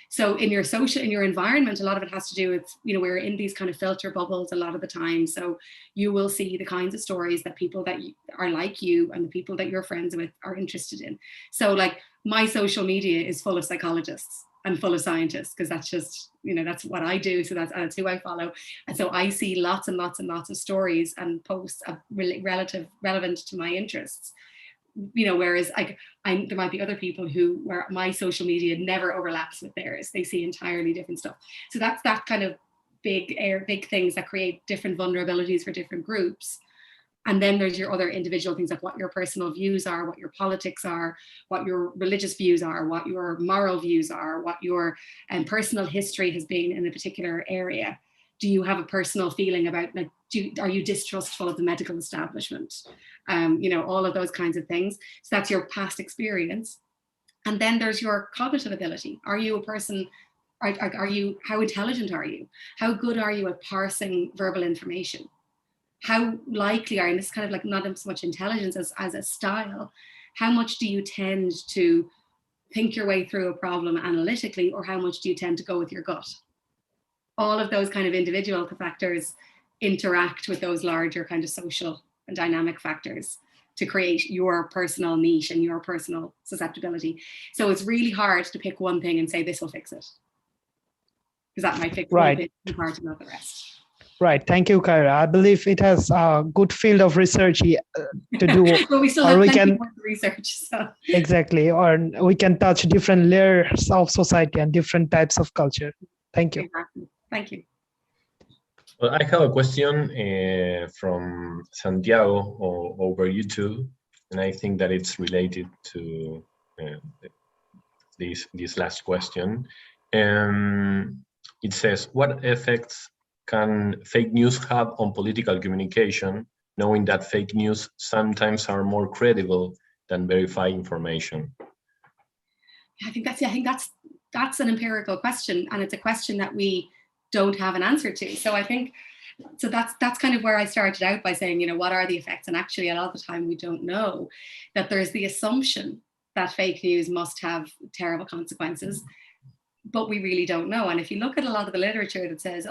So in your environment, a lot of it has to do with, we're in these kind of filter bubbles a lot of the time. So you will see the kinds of stories that people that are like you and the people that you're friends with are interested in. So like my social media is full of psychologists and full of scientists, because that's just, that's what I do. So that's who I follow. And so I see lots and lots and lots of stories and posts of relevant to my interests. Whereas there might be other people where my social media never overlaps with theirs. They see entirely different stuff. So that's that kind of big things that create different vulnerabilities for different groups. And then there's your other individual things, like what your personal views are, what your politics are, what your religious views are, what your moral views are, what your personal history has been in a particular area. Do you have a personal feeling about, like, are you distrustful of the medical establishment? All of those kinds of things. So that's your past experience. And then there's your cognitive ability. Are you a person, how intelligent are you? How good are you at parsing verbal information? How likely are you, and this is kind of like not so much intelligence as a style, how much do you tend to think your way through a problem analytically, or how much do you tend to go with your gut? All of those kind of individual factors interact with those larger kind of social and dynamic factors to create your personal niche and your personal susceptibility. So it's really hard to pick one thing and say this will fix it, because that might fix one bit part and not the rest. Right. Thank you, Ciara. I believe it has a good field of research to do. But we still have plenty more research. So. Exactly. Or we can touch different layers of society and different types of culture. Thank you. Exactly. Thank you. Well, I have a question from Santiago over YouTube, and I think that it's related to this last question. It says, what effects can fake news have on political communication, knowing that fake news sometimes are more credible than verified information? I think that's an empirical question, and it's a question that we don't have an answer to. So I think that's kind of where I started out by saying, what are the effects? And actually, a lot of the time we don't know. That there's the assumption that fake news must have terrible consequences, but we really don't know. And if you look at a lot of the literature that says,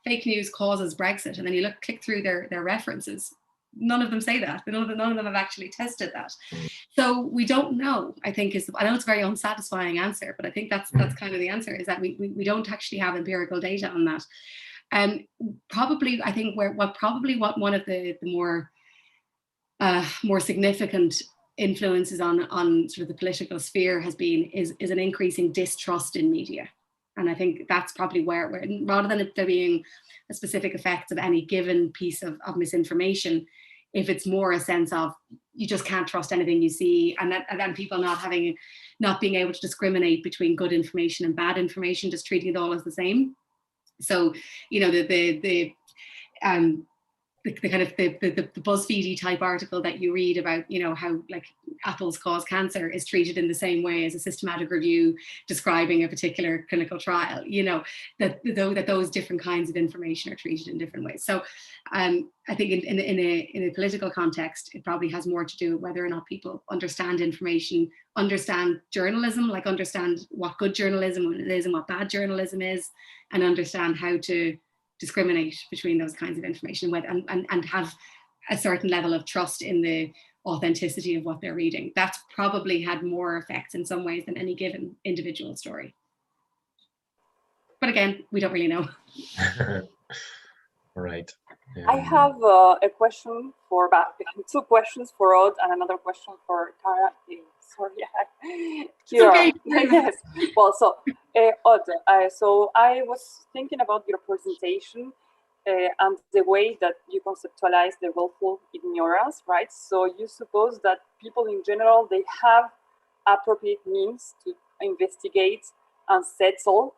fake news causes Brexit, and then you click through their references, none of them say that. None of them have actually tested that. So we don't know, I think I know it's a very unsatisfying answer, but I think that's kind of the answer, is that we don't actually have empirical data on that. And probably, I think what one of the more significant influences on sort of the political sphere has been is an increasing distrust in media. And I think that's probably where rather than there being a specific effect of any given piece of misinformation, if it's more a sense of you just can't trust anything you see, and then people not being able to discriminate between good information and bad information, just treating it all as the same. So, the kind of the BuzzFeedy type article that you read about, how like apples cause cancer is treated in the same way as a systematic review describing a particular clinical trial, that those different kinds of information are treated in different ways. So I think in a political context, it probably has more to do with whether or not people understand information, understand journalism, like understand what good journalism is and what bad journalism is, and understand how to discriminate between those kinds of information and have a certain level of trust in the authenticity of what they're reading. That's probably had more effects in some ways than any given individual story. But again, we don't really know. All right. I have a question two questions for Aude and another question for Ciara. Sorry, Ciara. Okay. Yes. Well, so Aude, so I was thinking about your presentation and the way that you conceptualize the willful ignorance, right? So you suppose that people in general, they have appropriate means to investigate and settle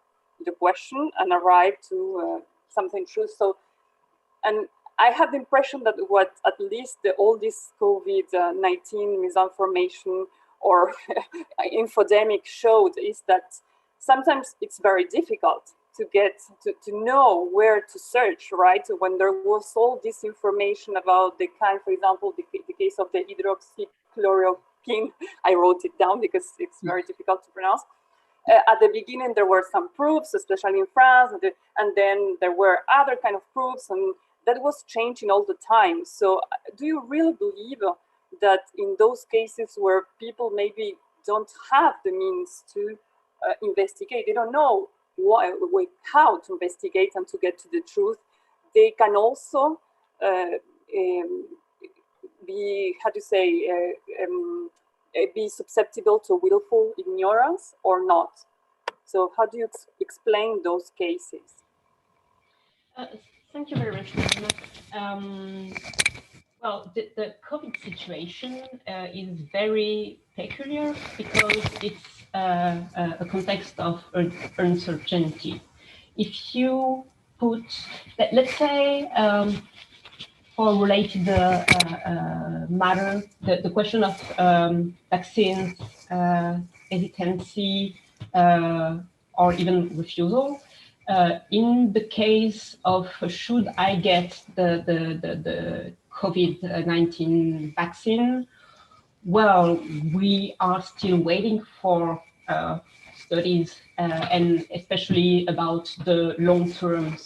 the question and arrive to something true. So, and I have the impression that what at least all this COVID-19 misinformation or infodemic showed is that sometimes it's very difficult to get to know where to search, right? When there was all this information about the kind, for example, the case of the hydroxychloroquine, I wrote it down because it's very difficult to pronounce. At the beginning, there were some proofs, especially in France, and then there were other kind of proofs, and that was changing all the time. So do you really believe that in those cases where people maybe don't have the means to investigate, they don't know how to investigate and to get to the truth, they can also be, how to say, be susceptible to willful ignorance or not? So how do you explain those cases? Thank you very much, Marina. Well, the COVID situation is very peculiar because it's a context of uncertainty. If you put, let's say, for related matter, the question of vaccines, hesitancy, or even refusal. In the case of should I get the COVID-19 vaccine, well, we are still waiting for studies and especially about the long-term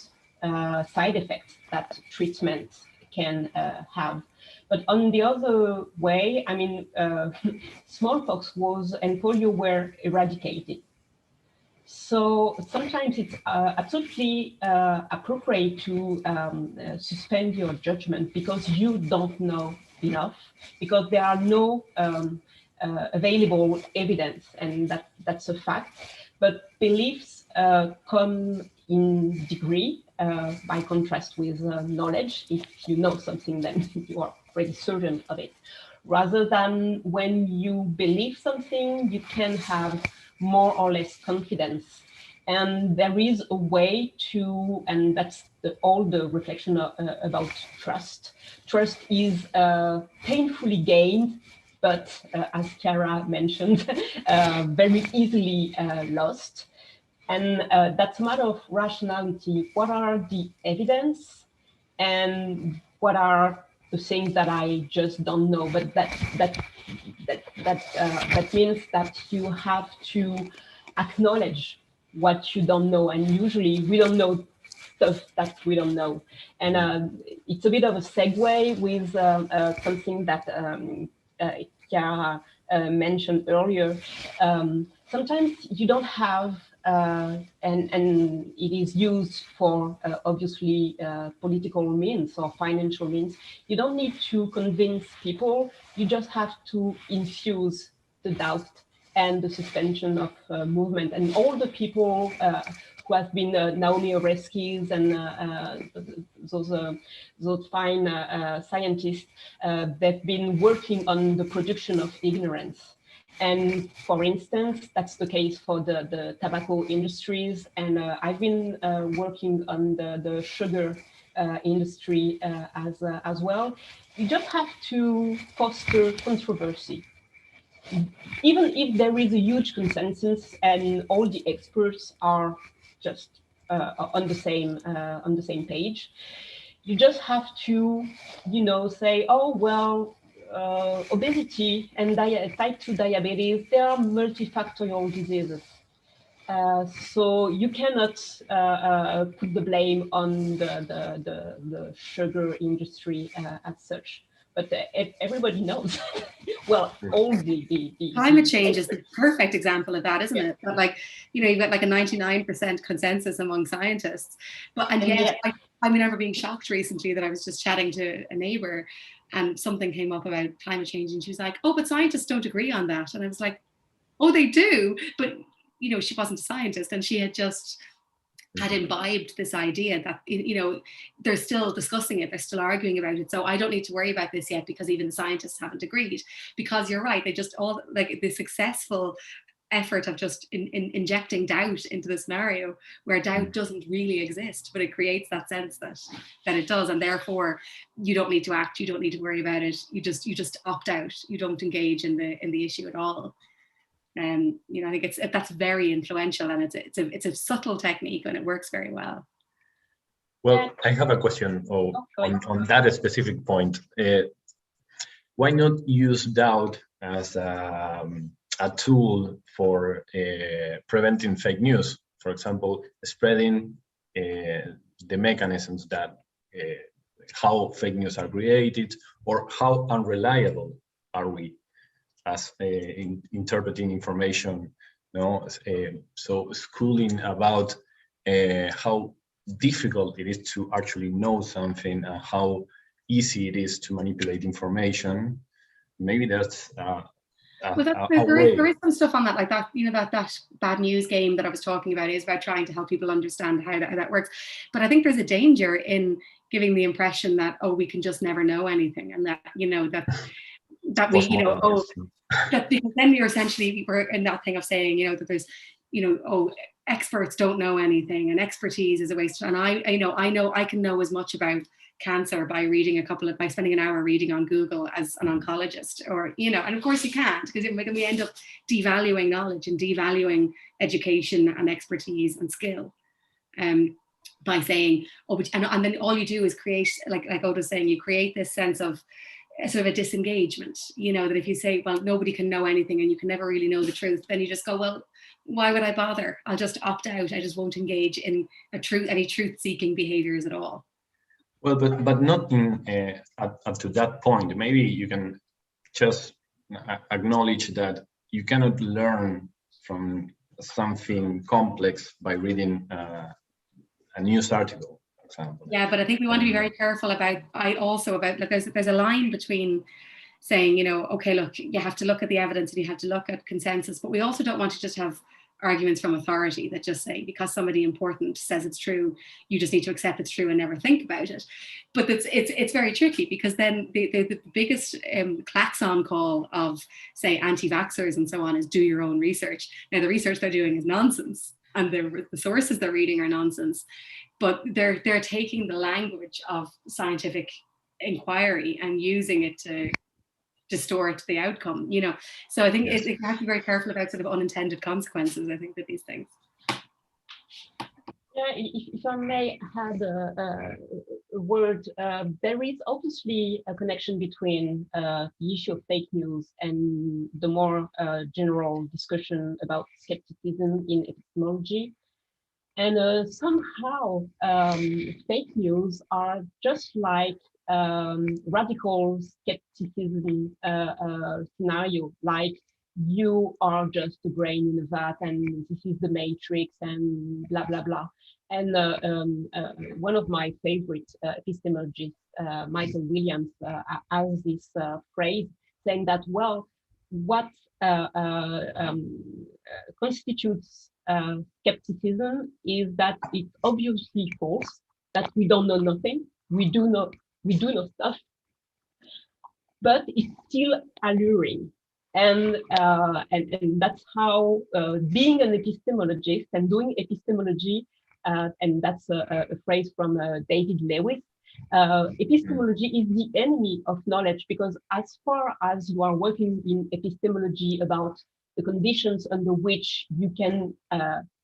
side effects that treatment can have. But on the other way, I mean, smallpox and polio were eradicated. So sometimes it's absolutely appropriate to suspend your judgment because you don't know enough, because there are no available evidence, and that's a fact. But beliefs come in degree, by contrast with knowledge. If you know something, then you are pretty certain of it. Rather than when you believe something, you can have more or less confidence. And there is a way to, and that's all the reflection about trust. Trust is painfully gained, but as Ciara mentioned, very easily lost. And that's a matter of rationality. What are the evidence, and what are the things that I just don't know? But that means that you have to acknowledge what you don't know, and usually we don't know stuff that we don't know. And it's a bit of a segue with something that Ciara mentioned earlier. Sometimes you don't have, and it is used for obviously political means or financial means. You don't need to convince people. You just have to infuse the doubt and the suspension of movement. And all the people who have been Naomi Oreskes and those fine scientists, they've been working on the production of ignorance. And for instance, that's the case for the tobacco industries. And I've been working on the sugar industry as well. You just have to foster controversy. Even if there is a huge consensus and all the experts are just on the same page, you just have to, say, oh well, obesity and type 2 diabetes, they are multifactorial diseases. So you cannot put the blame on the sugar industry as such. But everybody knows. Well, all the climate change is the perfect example of that, isn't it? But like, you've got like a 99% consensus among scientists. But and yet, I remember being shocked recently that I was just chatting to a neighbor, and something came up about climate change, and she was like, "Oh, but scientists don't agree on that." And I was like, "Oh, they do," but she wasn't a scientist, and she had just had imbibed this idea that, they're still discussing it, they're still arguing about it. So I don't need to worry about this yet because even the scientists haven't agreed. Because you're right, they just all, like the successful effort of just injecting doubt into the scenario where doubt doesn't really exist, but it creates that sense that it does. And therefore you don't need to act, you don't need to worry about it. You just opt out. You don't engage in the issue at all. I think that's very influential, and it's a subtle technique, and it works very well. Well, I have a question on that specific point. Why not use doubt as a tool for preventing fake news? For example, spreading the mechanisms that how fake news are created, or how unreliable are we as interpreting information, so schooling about how difficult it is to actually know something, and how easy it is to manipulate information. Maybe that's there is some stuff on that, like that, that bad news game that I was talking about is about trying to help people understand how that works. But I think there's a danger in giving the impression that, we can just never know anything, and that, that we, that because then we're in that thing of saying, that there's, experts don't know anything, and expertise is a waste. And I know I can know as much about cancer by spending an hour reading on Google as an oncologist, or, and of course you can't, because we end up devaluing knowledge and devaluing education and expertise and skill. By saying, and then all you do is create, like Aude was saying, you create this sense of sort of a disengagement, you know, that if you say, well, nobody can know anything and you can never really know the truth, then you just go, well, why would I bother? I'll just opt out. I just won't engage in any truth-seeking behaviors at all. Well, but not in up to that point. Maybe you can just acknowledge that you cannot learn from something complex by reading a news article, for example. Yeah, but I think we want to be very careful about, like, there's a line between saying, you know, okay, look, you have to look at the evidence and you have to look at consensus, but we also don't want to just have arguments from authority that just say, because somebody important says it's true, you just need to accept it's true and never think about it. But it's very tricky, because then the biggest klaxon call of, say, anti-vaxxers and so on is do your own research. Now, the research they're doing is nonsense, and the sources they're reading are nonsense, but they're taking the language of scientific inquiry and using it to distort the outcome, you know. So I think Yes. you have to be very careful about sort of unintended consequences, I think, with these things. Yeah, if I may add a word, there is obviously a connection between the issue of fake news and the more general discussion about skepticism in epistemology. And somehow fake news are just like radical skepticism scenario, like you are just a brain in a vat and this is the matrix and blah blah blah. And one of my favorite epistemologists, Michael Williams, has this phrase saying that, well, what constitutes skepticism is that it's obviously false, that we don't know nothing, we do know stuff, but it's still alluring. And that's how being an epistemologist and doing epistemology, and that's a phrase from David Lewis, epistemology is the enemy of knowledge, because as far as you are working in epistemology about the conditions under which you can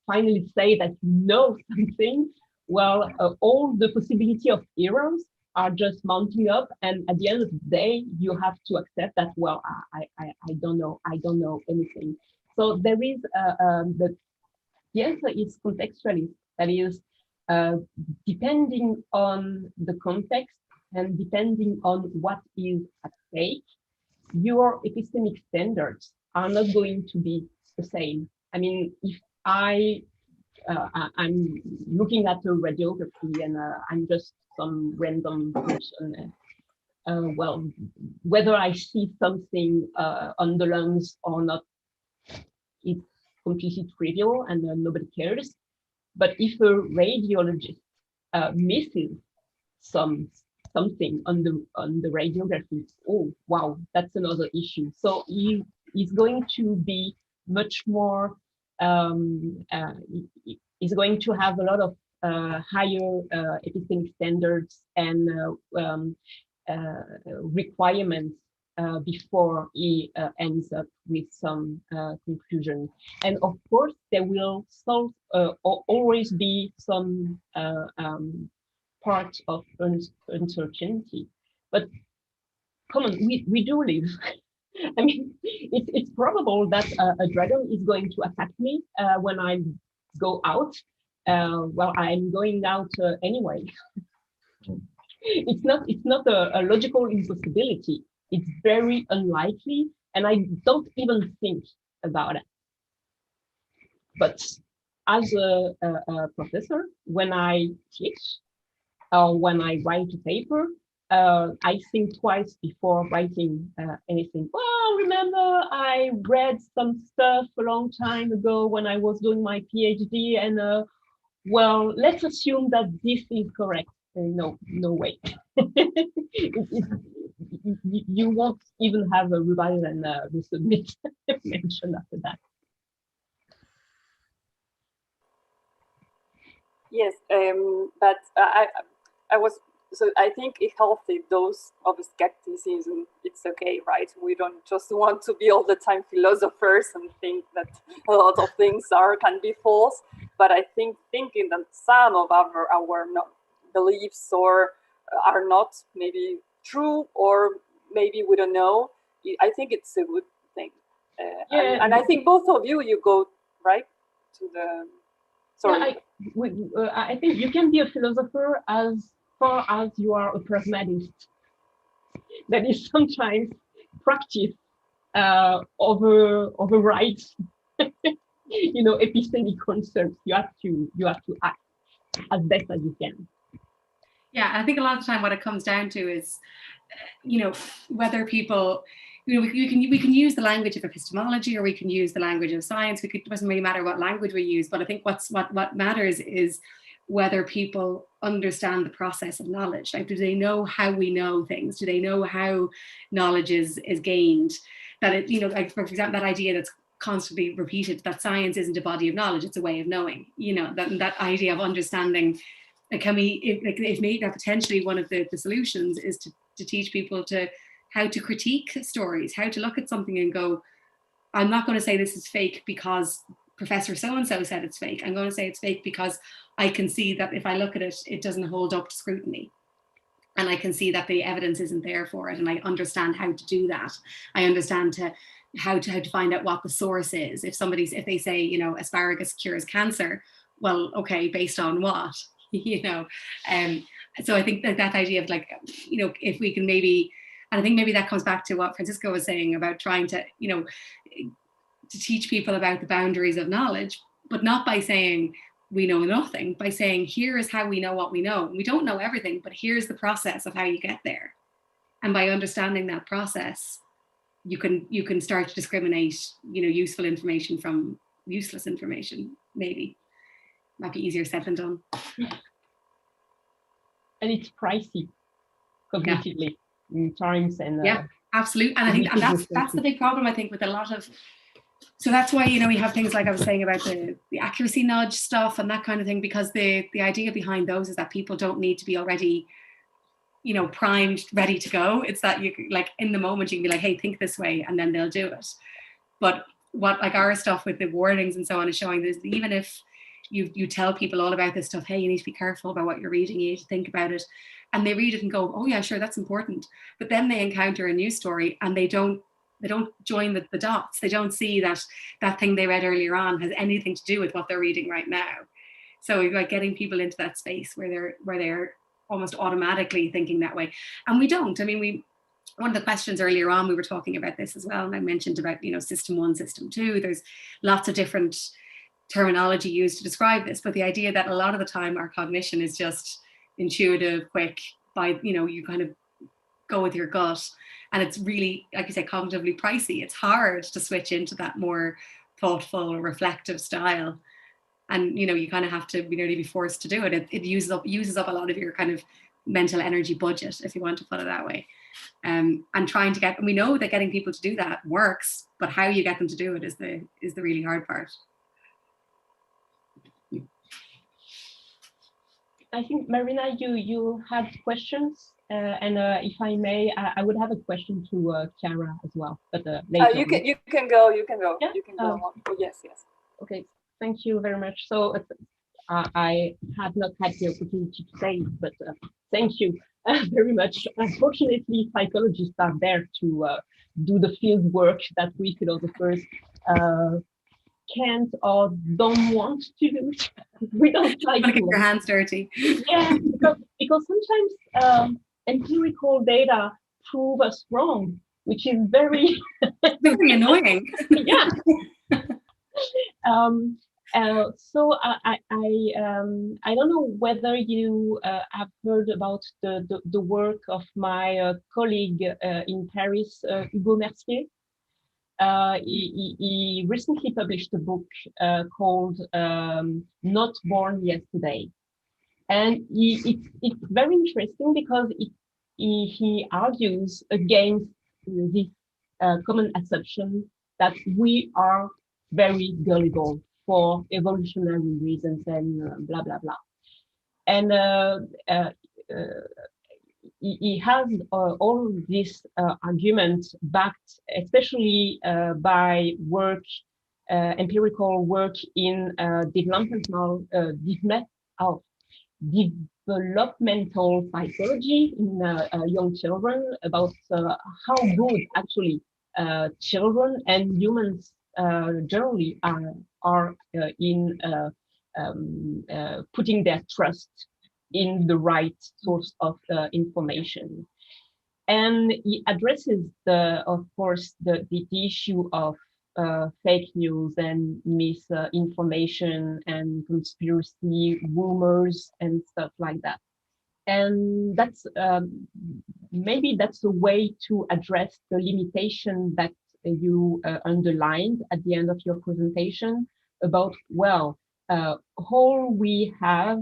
finally say that you know something, well, all the possibility of errors are just mounting up, and at the end of the day, you have to accept that, well, I don't know anything. So there is the answer is contextualist. That is, depending on the context and depending on what is at stake, your epistemic standards are not going to be the same. I mean, if I'm looking at a radiography and I'm just some random person, well, whether I see something on the lungs or not, it's completely trivial and nobody cares. But if a radiologist misses something on the radiography, oh wow, that's another issue. So he's going to be much more. He's going to have a lot of higher epistemic standards and requirements before he ends up with some conclusion. And of course, there will always be some part of uncertainty. But come on, we do live. I mean, it's probable that a dragon is going to attack me when I go out. Well, I'm going out anyway. It's not a logical impossibility. It's very unlikely, and I don't even think about it. But as a professor, when I teach or when I write a paper, I think twice before writing anything. Well, remember, I read some stuff a long time ago when I was doing my PhD, and well, let's assume that this is correct. No way. You won't even have a revival and resubmit mention after that. Yes, but I was, so I think a healthy dose of skepticism, it's okay, right? We don't just want to be all the time philosophers and think that a lot of things can be false. But I think thinking that some of our beliefs or are not maybe true, or maybe we don't know. I think it's a good thing. And I think both of you go right to the. Sorry. Yeah, I think you can be a philosopher as far as you are a pragmatist. That is sometimes practice overrides, epistemic concepts. You have to act as best as you can. Yeah, I think a lot of the time what it comes down to is, whether people, we can use the language of epistemology or we can use the language of science. It doesn't really matter what language we use, but I think what matters is whether people understand the process of knowledge. Like, do they know how we know things? Do they know how knowledge is gained? That it, like, for example, that idea that's constantly repeated, that science isn't a body of knowledge, it's a way of knowing. That idea of understanding. Like, can we, if maybe that potentially one of the solutions is to teach people how to critique stories, how to look at something and go, I'm not going to say this is fake because Professor so-and-so said it's fake. I'm going to say it's fake because I can see that if I look at it, it doesn't hold up to scrutiny. And I can see that the evidence isn't there for it. And I understand how to do that. I understand how to find out what the source is. If they say, asparagus cures cancer, well, okay, based on what? So I think that idea of, like, if we can maybe, and I think maybe that comes back to what Francisco was saying about trying to, to teach people about the boundaries of knowledge, but not by saying we know nothing, by saying here is how we know what we know. We don't know everything, but here's the process of how you get there. And by understanding that process, you can start to discriminate, useful information from useless information, maybe. Might be easier said than done. And it's pricey cognitively in times and yeah, absolutely. And I think that's the big problem, I think, with a lot of, so that's why we have things like I was saying about the accuracy nudge stuff and that kind of thing, because the idea behind those is that people don't need to be already primed, ready to go. It's that you, like, in the moment you can be like, hey, think this way, and then they'll do it. But what, like, our stuff with the warnings and so on is showing this, even if you tell people all about this stuff, hey, you need to be careful about what you're reading, you need to think about it, and they read it and go, oh yeah, sure, that's important. But then they encounter a news story and they don't join the dots. They don't see that thing they read earlier on has anything to do with what they're reading right now. So we're, like, getting people into that space where they're almost automatically thinking that way. And we don't. I mean, one of the questions earlier on, we were talking about this as well, and I mentioned about, system 1, system 2. There's lots of different terminology used to describe this, but the idea that a lot of the time our cognition is just intuitive, quick, by, you kind of go with your gut, and it's really, like you say, cognitively pricey. It's hard to switch into that more thoughtful, reflective style, and you kind of have to be forced to do it. It uses up a lot of your kind of mental energy budget, if you want to put it that way. And trying to get, and we know that getting people to do that works, but how you get them to do it is the really hard part. I think, Marina, you had questions, and if I may, I would have a question to Ciara as well. But later you can go. Yeah? You can go on. Oh, yes. Okay, thank you very much. So I had not had the opportunity to say it, but thank you very much. Unfortunately, psychologists are there to do the field work that we philosophers can't or don't want to do. We don't like to get your hands dirty. Yeah, because sometimes empirical data prove us wrong, which is very very annoying. Yeah. So I don't know whether you have heard about the work of my colleague in Paris, Hugo Mercier. He recently published a book called Not Born Yesterday. And it's very interesting because he argues against this common assumption that we are very gullible for evolutionary reasons and blah, blah, blah. And he has all this argument backed, especially by work, empirical work in developmental developmental psychology in young children about how good actually children and humans generally are in putting their trust in the right source of information. And he addresses of course, the issue of fake news and misinformation and conspiracy rumors and stuff like that. And that's maybe that's a way to address the limitation that you underlined at the end of your presentation about, well, all we have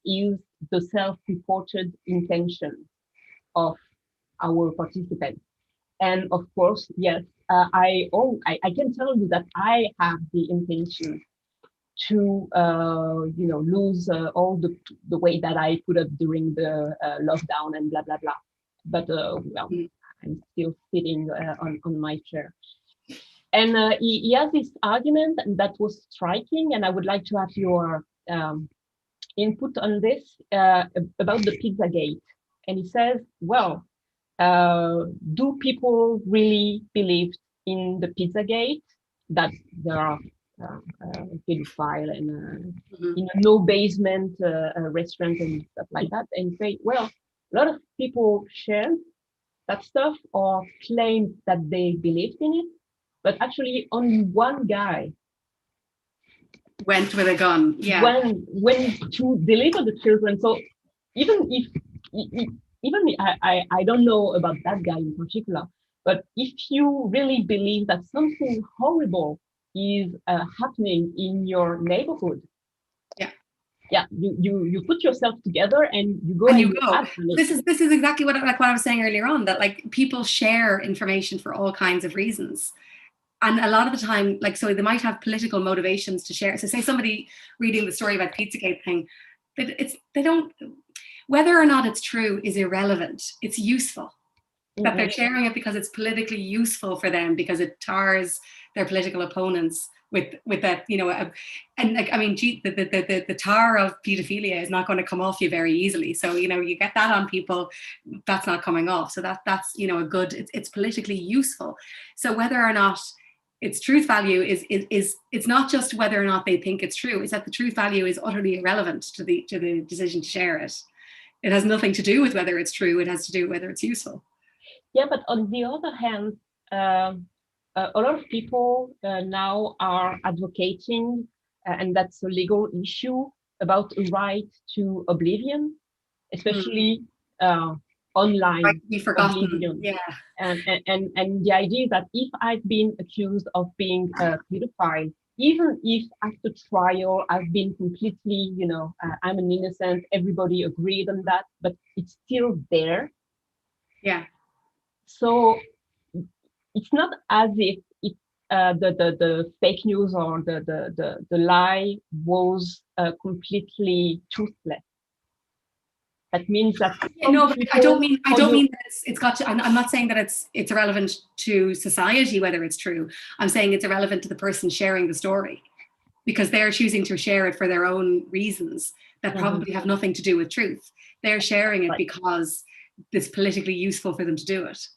is the self-reported intention of our participants. And of course, yes, I can tell you that I have the intention to lose all the weight that I put up during the lockdown and blah blah blah. But well, I'm still sitting on my chair. And he has this argument that was striking, and I would like to have your input on this about the Pizzagate. And he says, well, do people really believe in the Pizzagate, that there are pedophile and in a no basement restaurant and stuff like that, and say, well, a lot of people share that stuff or claim that they believed in it, but actually only one guy went with a gun, went to deliver the children. So even if I don't know about that guy in particular, but if you really believe that something horrible is happening in your neighborhood, you put yourself together and you go and you go. This is exactly what I was saying earlier on, that like people share information for all kinds of reasons. And a lot of the time, like, so they might have political motivations to share. So say somebody reading the story about Pizzagate thing, they don't, whether or not it's true is irrelevant. It's useful. That they're sharing it because it's politically useful for them, because it tars their political opponents with that, and like, I mean, the tar of pedophilia is not going to come off you very easily. So, you get that on people, that's not coming off. So that's, a good, it's politically useful. So whether or not its truth value is it's not just whether or not they think it's true, it's that the truth value is utterly irrelevant to the decision to share it. It has nothing to do with whether it's true, it has to do with whether it's useful. Yeah, but on the other hand, a lot of people now are advocating, and that's a legal issue, about a right to oblivion, especially online oblivion. Yeah. And the idea is that if I've been accused of being a pedophile, even if after trial I've been completely, I'm an innocent, everybody agreed on that, but it's still there. Yeah. So it's not as if the fake news or the lie was completely truthless. That means that no, but I don't mean that it's got to. I'm not saying that it's irrelevant to society whether it's true. I'm saying it's irrelevant to the person sharing the story, because they're choosing to share it for their own reasons that probably have nothing to do with truth. They're sharing it because it's politically useful for them to do it.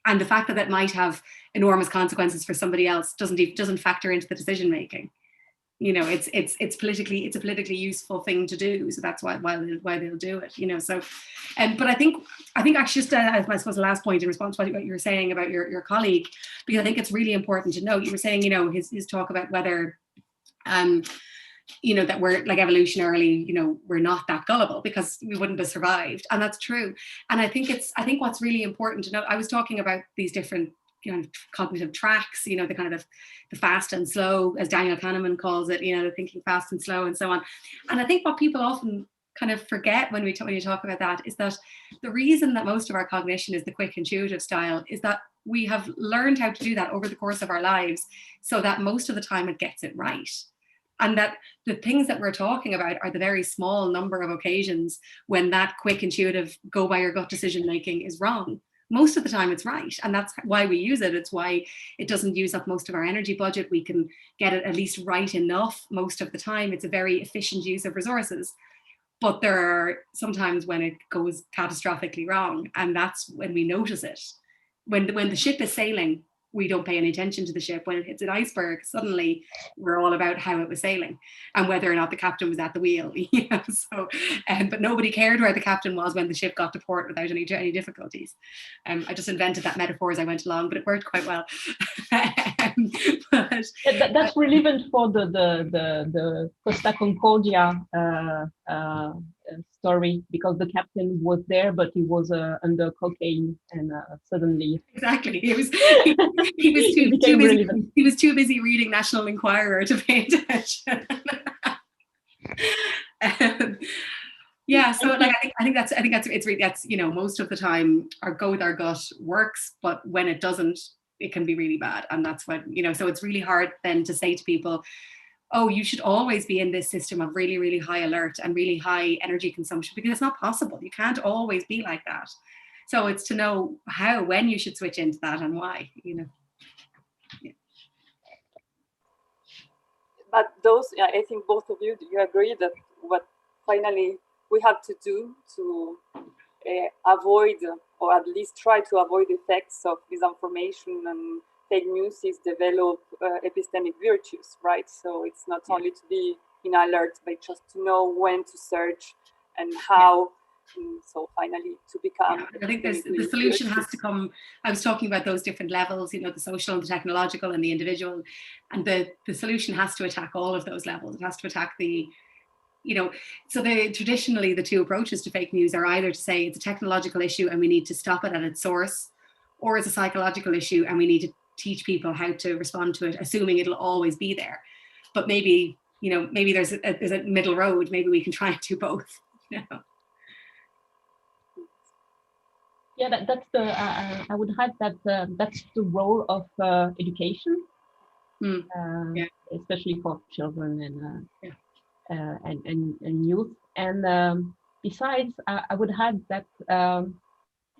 And the fact that that might have enormous consequences for somebody else doesn't factor into the decision making. It's a politically useful thing to do, so that's why they'll do it. So, but I think actually just I suppose the last point in response to what you were saying about your colleague, because I think it's really important to note. You were saying his talk about whether that we're like evolutionarily, we're not that gullible because we wouldn't have survived, and that's true. And I think what's really important to note. I was talking about these different cognitive tracks, the kind of the fast and slow, as Daniel Kahneman calls it, the thinking fast and slow and so on. And I think what people often kind of forget when you talk about that is that the reason that most of our cognition is the quick intuitive style is that we have learned how to do that over the course of our lives, so that most of the time it gets it right. And that the things that we're talking about are the very small number of occasions when that quick intuitive go by your gut decision making is wrong. Most of the time it's right, and that's why we use it. It's why it doesn't use up most of our energy budget. We can get it at least right enough most of the time. It's a very efficient use of resources. but there are sometimes when it goes catastrophically wrong, and that's when we notice it. When the ship is sailing, we don't pay any attention to the ship. When it hits an iceberg, suddenly we're all about how it was sailing and whether or not the captain was at the wheel. So, but nobody cared where the captain was when the ship got to port without any difficulties. I just invented that metaphor as I went along, but it worked quite well. That's relevant for the Costa Concordia story, because the captain was there, but he was under cocaine, and suddenly exactly he was too busy reading National Enquirer to pay attention. Yeah, so like I think that's most of the time our go with our gut works, but when it doesn't, it can be really bad, and that's when so it's really hard then to say to people, oh, you should always be in this system of really, really high alert and really high energy consumption, because it's not possible. You can't always be like that. So it's to know when you should switch into that and why, Yeah. But I think both of you agree that what finally we have to do to avoid, or at least try to avoid, the effects of disinformation and fake news is develop epistemic virtues, right? So it's not only to be in alert, but just to know when to search and how. So finally to become. I think the solution has to come. I was talking about those different levels, the social and the technological and the individual, and the solution has to attack all of those levels. It has to attack the, so traditionally the two approaches to fake news are either to say it's a technological issue and we need to stop it at its source, or it's a psychological issue and we need to teach people how to respond to it, assuming it'll always be there. But maybe, maybe there's a middle road. Maybe we can try and do both. Yeah, that's the. I would add that that's the role of education, especially for children and youth. And besides, I would add that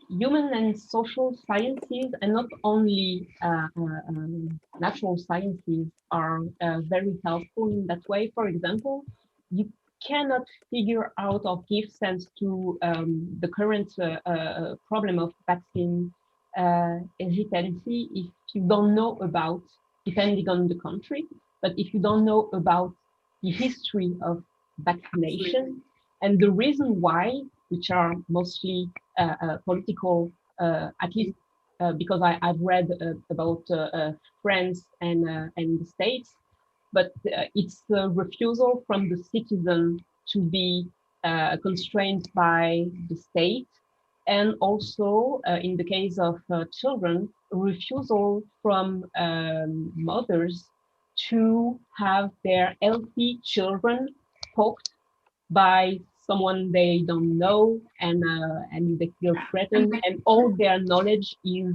human and social sciences, and not only natural sciences, are very helpful in that way. For example, you cannot figure out or give sense to the current problem of vaccine hesitancy if you don't know about, depending on the country, but if you don't know about the history of vaccination and the reason why, which are mostly political, at least because I've read about France and the States, but it's a refusal from the citizen to be constrained by the state, and also in the case of children, refusal from mothers to have their healthy children poked by someone they don't know, and they feel threatened, and all their knowledge is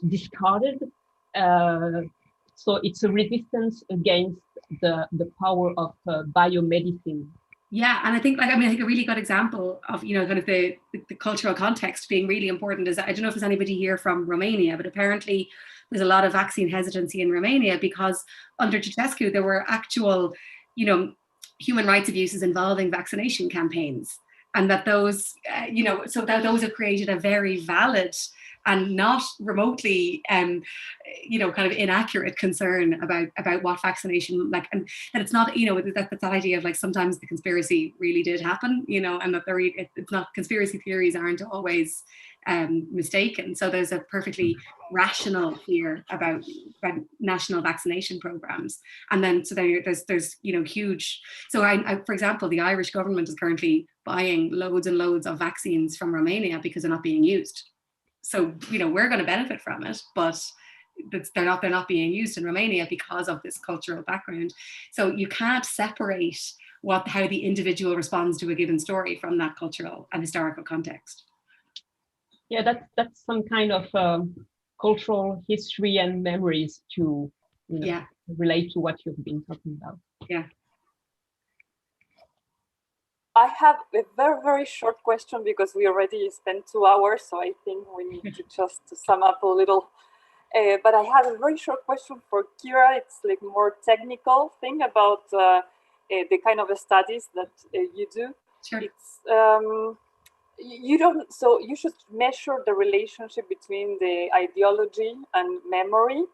discarded. So it's a resistance against the power of biomedicine. Yeah, and I think a really good example of kind of the cultural context being really important is, I don't know if there's anybody here from Romania, but apparently there's a lot of vaccine hesitancy in Romania because under Ceausescu there were actual, human rights abuses involving vaccination campaigns, and that those, so that those have created a very valid and not remotely, kind of inaccurate concern about what vaccination, like, and it's not, that idea of like sometimes the conspiracy really did happen, and that it's not, conspiracy theories aren't always mistaken. So there's a perfectly rational fear about national vaccination programs, and then so there's huge. So I, for example, the Irish government is currently buying loads and loads of vaccines from Romania because they're not being used. So, we're going to benefit from it, but they're not being used in Romania because of this cultural background. So you can't separate how the individual responds to a given story from that cultural and historical context. Yeah, that's some kind of cultural history and memories to relate to what you've been talking about. Yeah. I have a very, very short question because we already spent 2 hours, so I think we need to just sum up a little. But I have a very short question for Ciara. It's like more technical thing about the kind of studies that you do. Sure. It's so you should measure the relationship between the ideology and memory.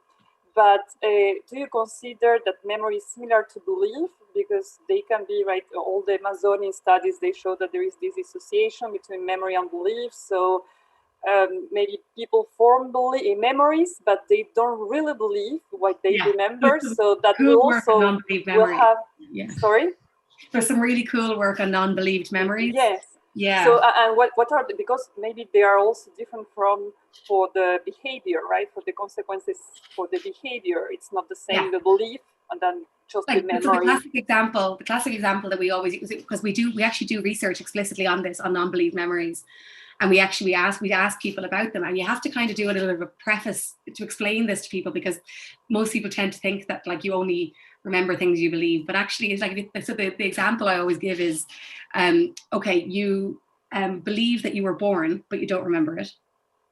But do you consider that memory is similar to belief? Because they can be, right, all the Amazonian studies, they show that there is this association between memory and belief. So maybe people form memories, but they don't really believe what they remember. So that will also will have, sorry? There's some really cool work on non-believed memories. Yes. Yeah. So and what are because maybe they are also different for the behavior, right? For the consequences for the behavior, it's not the same the belief and then just the memory. So the classic example that we always use, because we actually do research explicitly on this, on non-believed memories, and we ask people about them, and you have to kind of do a little bit of a preface to explain this to people, because most people tend to think that like you only remember things you believe, but actually it's like, so the example I always give is, okay, you believe that you were born, but you don't remember it,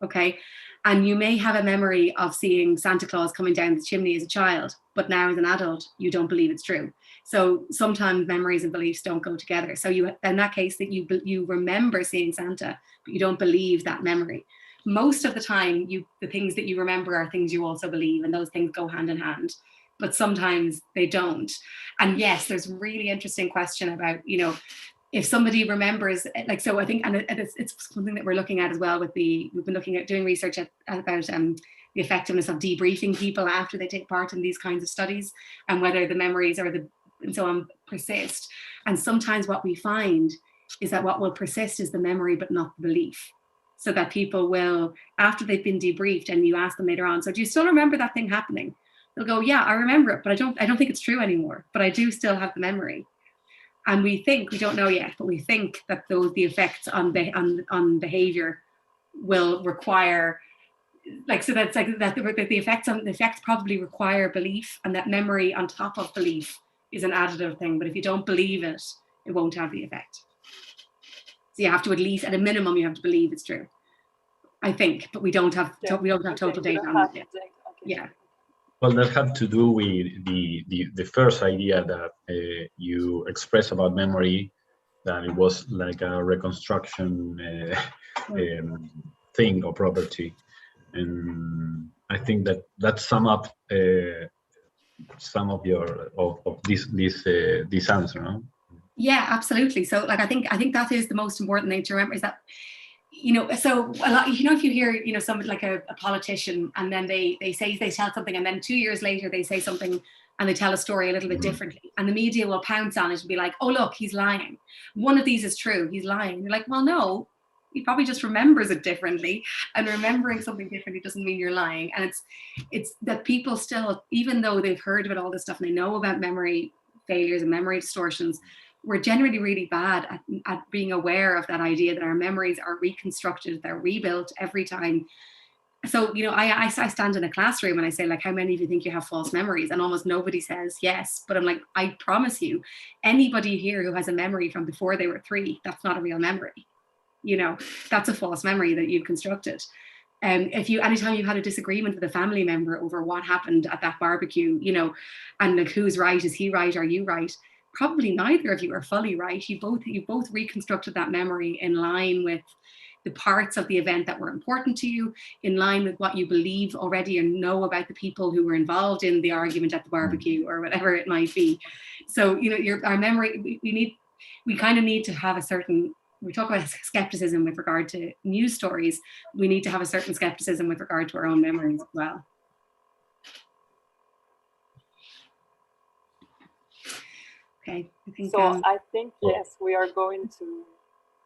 okay? And you may have a memory of seeing Santa Claus coming down the chimney as a child, but now as an adult, you don't believe it's true. So sometimes memories and beliefs don't go together. So you, in that case, that you remember seeing Santa, but you don't believe that memory. Most of the time, the things that you remember are things you also believe, and those things go hand in hand. But sometimes they don't. And yes, there's a really interesting question about, you know, if somebody remembers, like, so I think, and it's something that we're looking at as well with we've been looking at doing research about the effectiveness of debriefing people after they take part in these kinds of studies, and whether the memories and so on persist. And sometimes what we find is that what will persist is the memory, but not the belief. So that people will, after they've been debriefed and you ask them later on, so do you still remember that thing happening? They'll go, yeah, I remember it, but I don't think it's true anymore, but I do still have the memory. And we don't know yet, but we think that the effects on behavior will require, like, so that's like that the effects probably require belief, and that memory on top of belief is an additive thing. But if you don't believe it, it won't have the effect. So you have to, at least at a minimum, you have to believe it's true, I think, but we don't have total data on that yet. Yeah. Well, that had to do with the first idea that you expressed about memory, that it was like a reconstruction thing or property, and I think that sum up some of this answer, no? Yeah, absolutely. So, like, I think that is the most important thing to remember, is that, you know, so a lot, you know, if you hear, you know, somebody like a politician, and then they tell something, and then 2 years later they say something and they tell a story a little bit differently, and the media will pounce on it and be like, oh, look, he's lying. One of these is true, he's lying. You're like, well, no, he probably just remembers it differently, and remembering something differently doesn't mean you're lying. And it's that people still, even though they've heard about all this stuff and they know about memory failures and memory distortions, we're generally really bad at being aware of that idea that our memories are reconstructed, they're rebuilt every time. So, you know, I stand in a classroom and I say, like, how many of you think you have false memories? And almost nobody says yes. But I'm like, I promise you, anybody here who has a memory from before they were 3, that's not a real memory. You know, that's a false memory that you've constructed. Anytime you've had a disagreement with a family member over what happened at that barbecue, you know, and like, who's right? Is he right? Are you right? Probably neither of you are fully right. You both reconstructed that memory in line with the parts of the event that were important to you, in line with what you believe already and know about the people who were involved in the argument at the barbecue or whatever it might be. So, you know, our memory, we kind of need to have a certain, we talk about skepticism with regard to news stories, we need to have a certain skepticism with regard to our own memories as well. Okay, I think yes, we are going to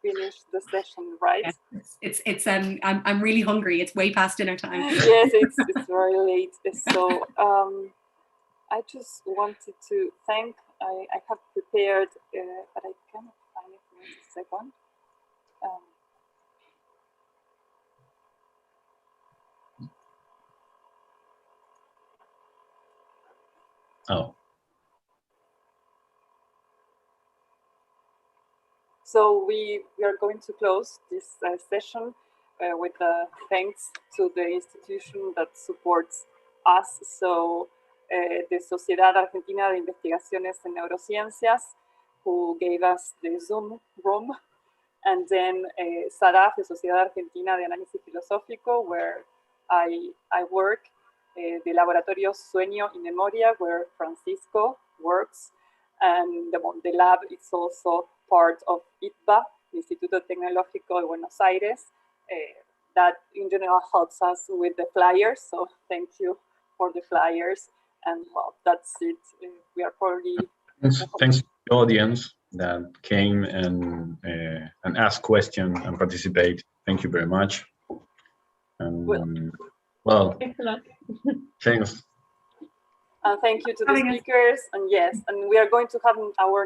finish the session, right? Yes, I'm really hungry. It's way past dinner time. Yes, it's very late. So I just wanted to thank. I have prepared, but I cannot find it in a second. Oh. So we are going to close this session with thanks to the institution that supports us. So the Sociedad Argentina de Investigaciones en Neurociencias, who gave us the Zoom room, and then SADAF, the Sociedad Argentina de Análisis Filosófico, where I work, the Laboratorio Sueño y Memoria, where Francisco works, and the lab is also part of ITBA, Instituto Tecnológico de Buenos Aires, that in general helps us with the flyers, so thank you for the flyers, and well, that's it. We are probably... Thanks to the audience that came and asked questions and participate. Thank you very much. Well, Thanks a lot. Thanks. Thank you to the speakers, and yes, and we are going to have our